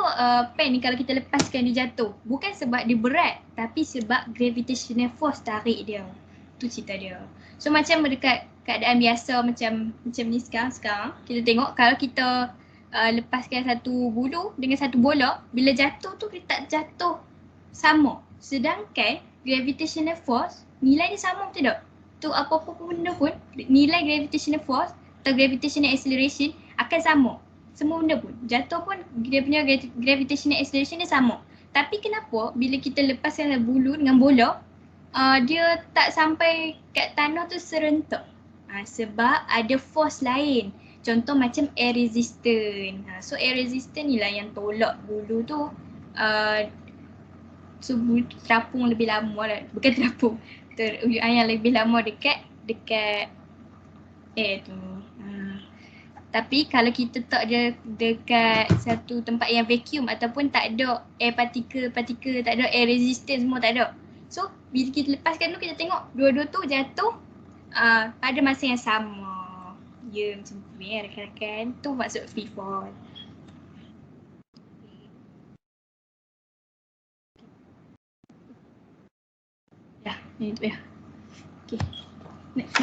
pen ni kalau kita lepaskan dia jatuh? Bukan sebab dia berat, tapi sebab gravitational force tarik dia. Tu cerita dia. So macam dekat keadaan biasa macam ni sekarang kita tengok kalau kita lepaskan satu bulu dengan satu bola, bila jatuh tu dia tak jatuh sama. Sedangkan gravitational force nilai dia sama betul tak? Tu apa-apa benda pun nilai gravitational force atau gravitational acceleration akan sama. Semua benda pun, jatuh pun dia punya gravitational acceleration dia sama. Tapi kenapa bila kita lepaskan bulu dengan bola, dia tak sampai kat tanah tu serentak? Sebab ada force lain. Contoh macam air resistant. So air resistant ni lah yang tolak bulu tu. So bulu tu terapung lebih lama lah. Bukan terapung. Yang lebih lama dekat air tu. Tapi kalau kita tak ada dekat satu tempat yang vacuum ataupun tak ada air particle, tak ada air resistance semua tak ada. So bila kita lepaskan tu kita tengok dua-dua tu jatuh pada masa yang sama. Macam tu rakan-rakan. Tu maksud free fall. Ni tu ya. Okay. Next.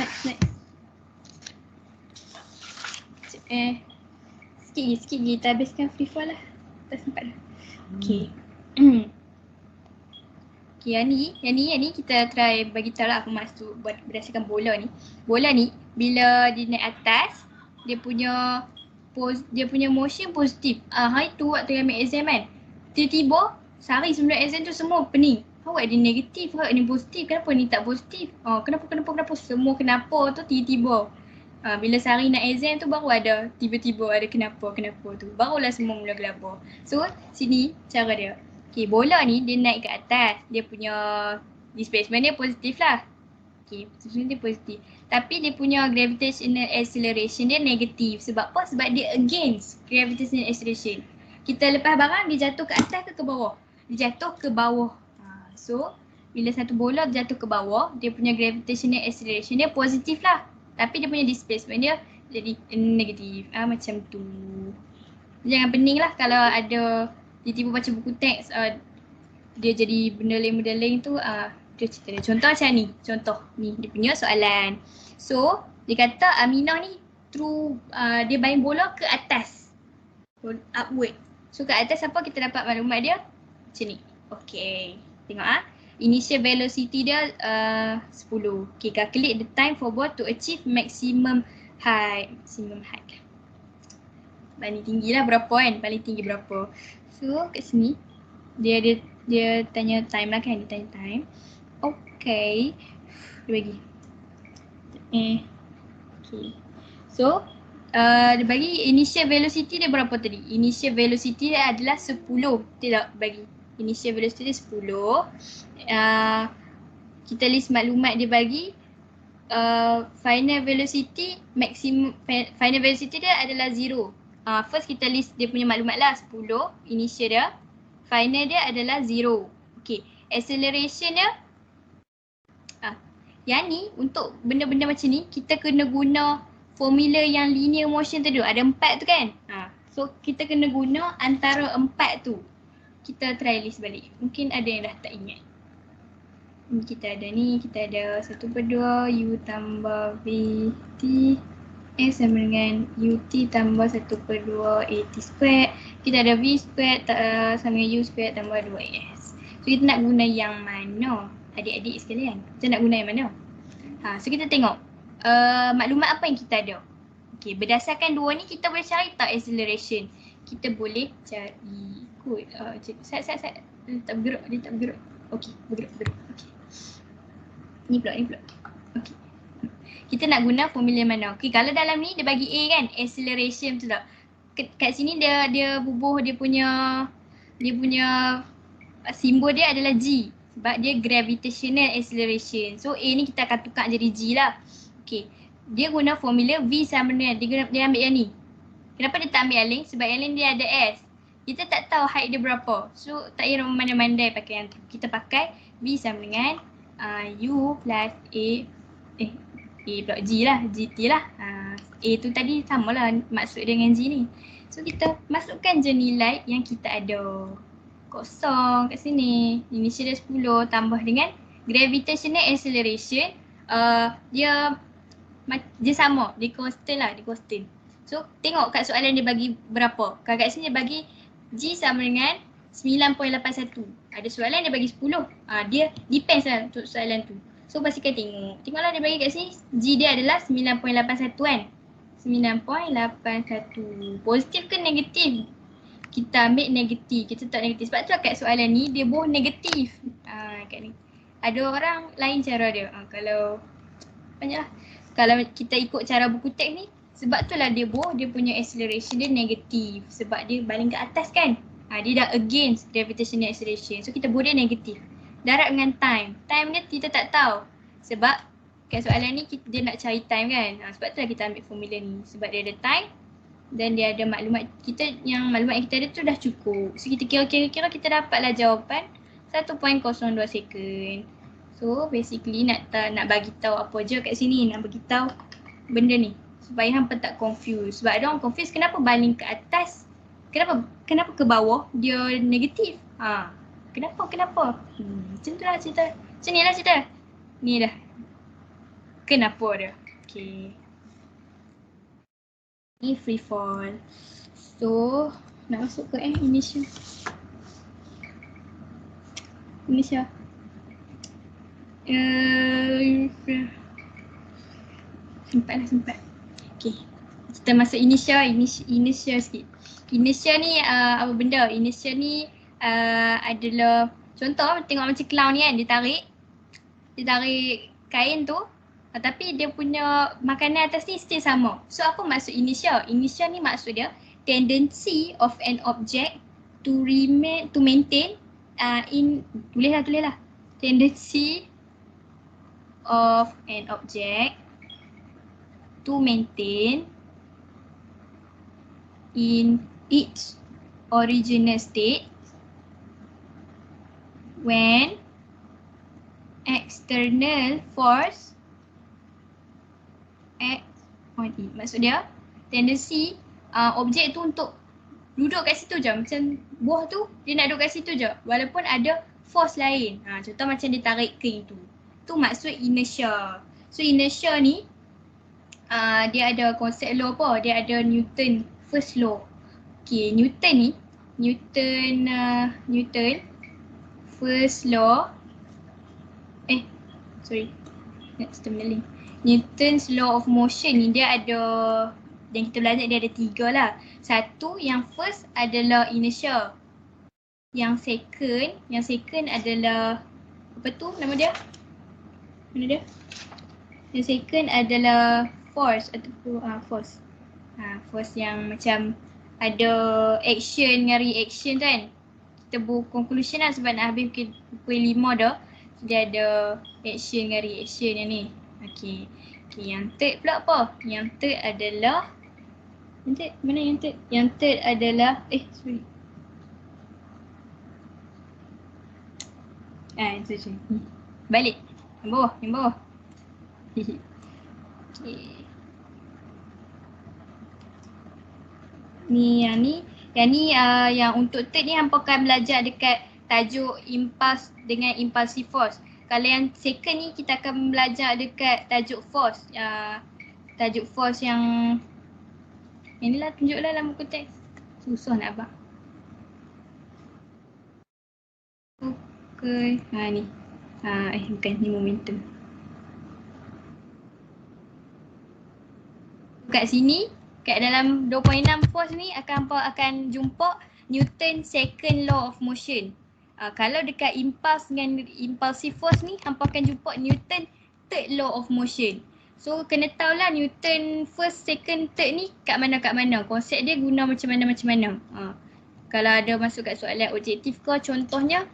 Sikit lagi kita habiskan free fall lah. Tak sempat dah. Okay. Okay, yang ni kita try bagi tahu lah apa maksud buat berdasarkan bola ni. Bola ni bila dia naik atas, dia punya motion positif. Hari tu waktu yang ambil exam kan. Tiba-tiba sehari sebelum exam tu semua pening. Awak dia negatif, awak ni positif. Kenapa ni tak positif? Kenapa? Semua kenapa tu tiba-tiba. Bila sehari nak exam tu baru ada tiba-tiba ada kenapa tu. Barulah semua mula gelabah. So sini cara dia. Okay, bola ni dia naik ke atas. Dia punya displacement dia positif lah. Okay, displacement dia positif. Tapi dia punya gravitational acceleration dia negatif. Sebab apa? Sebab dia against gravitational acceleration. Kita lepas barang dia jatuh ke atas ke bawah? Dia jatuh ke bawah. So bila satu bola jatuh ke bawah, dia punya gravitational acceleration dia positif lah. Tapi dia punya displacement dia jadi negatif. Macam tu. Jangan pening lah kalau ada tiba-tiba baca buku teks dia jadi benda tu dia cerita dia. Contoh macam ni. Contoh ni dia punya soalan. So dia kata Aminah ni through dia main bola ke atas, upward. So kat atas apa kita dapat maklumat dia? Macam ni. Okay, tengok initial velocity dia 10. Okay, calculate the time for ball to achieve maximum height. Paling tinggi lah berapa kan? Paling tinggi berapa? So kat sini dia tanya time lah kan? Dia tanya time. Okay, dia bagi. Okay. So dia bagi initial velocity dia berapa tadi? Initial velocity dia adalah 10. Tidak bagi. Initial velocity dia 10. Kita list maklumat dia bagi. Final velocity maximum, final velocity dia adalah 0. First kita list dia punya maklumat lah, 10 initial dia. Final dia adalah 0. Okay, acceleration dia yang ni untuk benda-benda macam ni kita kena guna formula yang linear motion tadi. Ada 4 tu kan? So kita kena guna antara 4 tu. Kita try list balik. Mungkin ada yang dah tak ingat. Kita ada ni, kita ada 1/2 U tambah VT sama dengan UT tambah 1/2 AT squared. Kita ada V squared sama dengan U squared tambah 2AS. So kita nak guna yang mana? Adik-adik sekalian, kita nak guna yang mana? So kita tengok maklumat apa yang kita ada. Okay, berdasarkan dua ni kita boleh cari tak acceleration? Kita boleh cari ikut Sat dia tak bergerak. Okay, bergerak. Okay. Ni pula. Okay. Kita nak guna formula mana? Okay, kalau dalam ni dia bagi A kan, acceleration betul tak? Kat sini dia bubuh dia punya simbol dia adalah G sebab dia gravitational acceleration. So A ni kita akan tukar jadi G lah. Okay, dia guna formula V sama dengan dia ambil yang ni. Kenapa dia tak ambil yang lain? Sebab yang lain dia ada S. Kita tak tahu height dia berapa. So tak payah memandai-mandai pakai yang tu. Kita pakai V sama dengan U plus A pula G lah, GT lah. A tu tadi samalah maksud dengan G ni. So kita masukkan je nilai yang kita ada. Kosong kat sini. Initial dia 10 tambah dengan gravitational acceleration. Dia sama, dia constant lah, So tengok kat soalan dia bagi berapa. Kat sini dia bagi G sama dengan 9.81. Ada soalan dia bagi 10. Dia depends lah untuk soalan tu. So pastikan tengoklah dia bagi kat sini G dia adalah 9.81 kan. 9.81. Positif ke negatif? Kita ambil negatif. Kita tak negatif. Sebab tu kat soalan ni dia boh negatif. Kat ni. Ada orang lain cara dia. Kalau banyaklah. Kalau kita ikut cara buku teks ni, sebab tu lah dia punya acceleration dia negatif. Sebab dia baling ke atas kan. Dia dah against gravitational acceleration. So kita boleh negatif. Darab dengan time. Time dia kita tak tahu. Sebab kat soalan ni dia nak cari time kan. Sebab tu lah kita ambil formula ni. Sebab dia ada time dan dia ada maklumat maklumat yang kita ada tu dah cukup. So kita kira-kira kita dapatlah jawapan 1.02 second. So basically nak bagi tahu apa je kat sini, nak bagi tahu benda ni supaya hampa tak confuse. Sebab ada orang confuse kenapa baling ke atas, kenapa ke bawah dia negatif. Kenapa? Macam tu lah cerita. Macam ni lah cerita. Ni dah. Kenapa dia? Okay. Ni free fall. So nak masuk ke initial. Sempat. Okay. Kita masuk initial sikit. Initial ni apa benda? Initial ni adalah contoh tengok macam clown ni kan, dia tarik kain tu tapi dia punya makanan atas ni still sama. So apa maksud initial? Initial ni maksud dia tendency of an object to maintain tulis lah. Tendency of an object to maintain in its original state when external force acts on it. Maksud dia tendency objek tu untuk duduk kat situ je. Macam buah tu dia nak duduk kat situ je walaupun ada force lain. Contoh macam dia tarik kering tu. Tu maksud inertia. So inertia ni dia ada konsep law apa? Dia ada Newton first law. Okay, Newton first law. Sorry. That's terminology. Newton's law of motion ni dia ada, yang kita belajar dia ada 3 lah. Satu, yang first adalah inertia. Yang second adalah apa tu nama dia? Mana dia? Yang second adalah force ataupun force. Force yang macam ada action dengan reaction kan. Kita buat conclusion lah sebab nak habis pukul 5 dah. Dia ada action dengan reaction yang ni. Okay, yang third pula apa? Yang third adalah Yang third adalah itu je. Balik. Yang bawah. Okay. Yang untuk third ni hampa akan belajar dekat tajuk impulse dengan impulsive force. Kalau yang second ni kita akan belajar dekat tajuk force. Tajuk force yang inilah, tunjuklah dalam buku teks. Susah nak abang. Okay. Ni. Bukan ni momentum. Kat sini, kat dalam 2.6 force ni akan jumpa Newton second law of motion. Kalau dekat impulse dengan impulsive force ni, hampa akan jumpa Newton third law of motion. So kena tahulah Newton first, second, third ni kat mana. Konsep dia guna macam mana. Kalau ada masuk kat soalan objektif ke, contohnya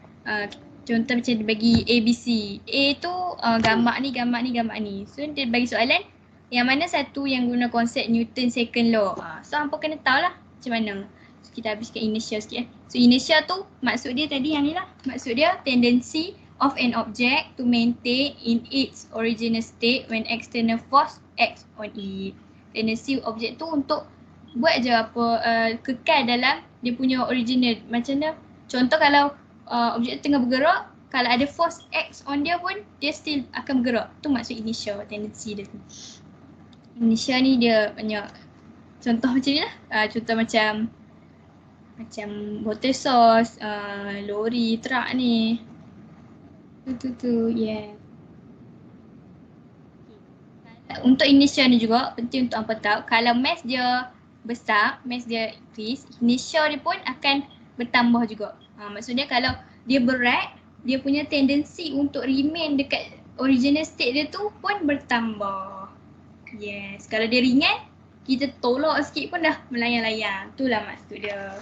contoh macam dia bagi ABC. A tu gambar ni. So dia bagi soalan yang mana satu yang guna konsep Newton second law. So hampa kena tahulah macam mana. So kita habiskan inertia sikit. So inertia tu maksud dia tadi yang ni lah. Maksud dia tendency of an object to maintain in its original state when external force acts on it. Tendency objek tu untuk buat je kekal dalam dia punya original. Macam mana? Contoh kalau objek tu tengah bergerak, kalau ada force acts on dia pun dia still akan bergerak. Tu maksud inertia, tendency dia tu. Inertia ni dia banyak contoh macam ni lah. Contoh macam water source, lori, truck ni. Tu, yeah. Untuk inertia ni juga penting untuk hampa tahu, kalau mass dia besar, mass dia increase, inertia dia pun akan bertambah juga. Maksudnya kalau dia berat, dia punya tendensi untuk remain dekat original state dia tu pun bertambah. Yes, kalau dia ringan, kita tolak sikit pun dah melayang-layang. Itulah maksud dia.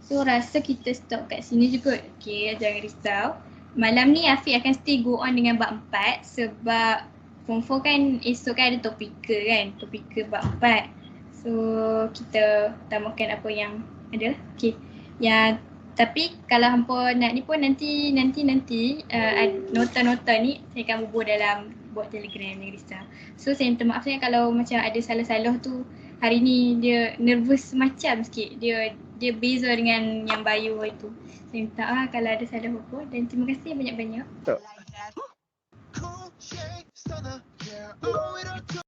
So rasa kita stop kat sini juga. Okay, jangan risau. Malam ni Afiq akan still go on dengan bab 4 sebab Form 4 kan esok kan ada topika kan. Topika bab 4. So kita tambahkan apa yang ada. Okay. Tapi kalau hampa nak ni pun nanti nota-nota ni saya akan bubuh dalam bot Telegram, jangan risau. So saya minta maaf saya kalau macam ada salah-salah tu. Hari ni dia nervous macam sikit. Dia beza dengan yang bio itu. Saya minta kalau ada salah apa dan terima kasih banyak-banyak.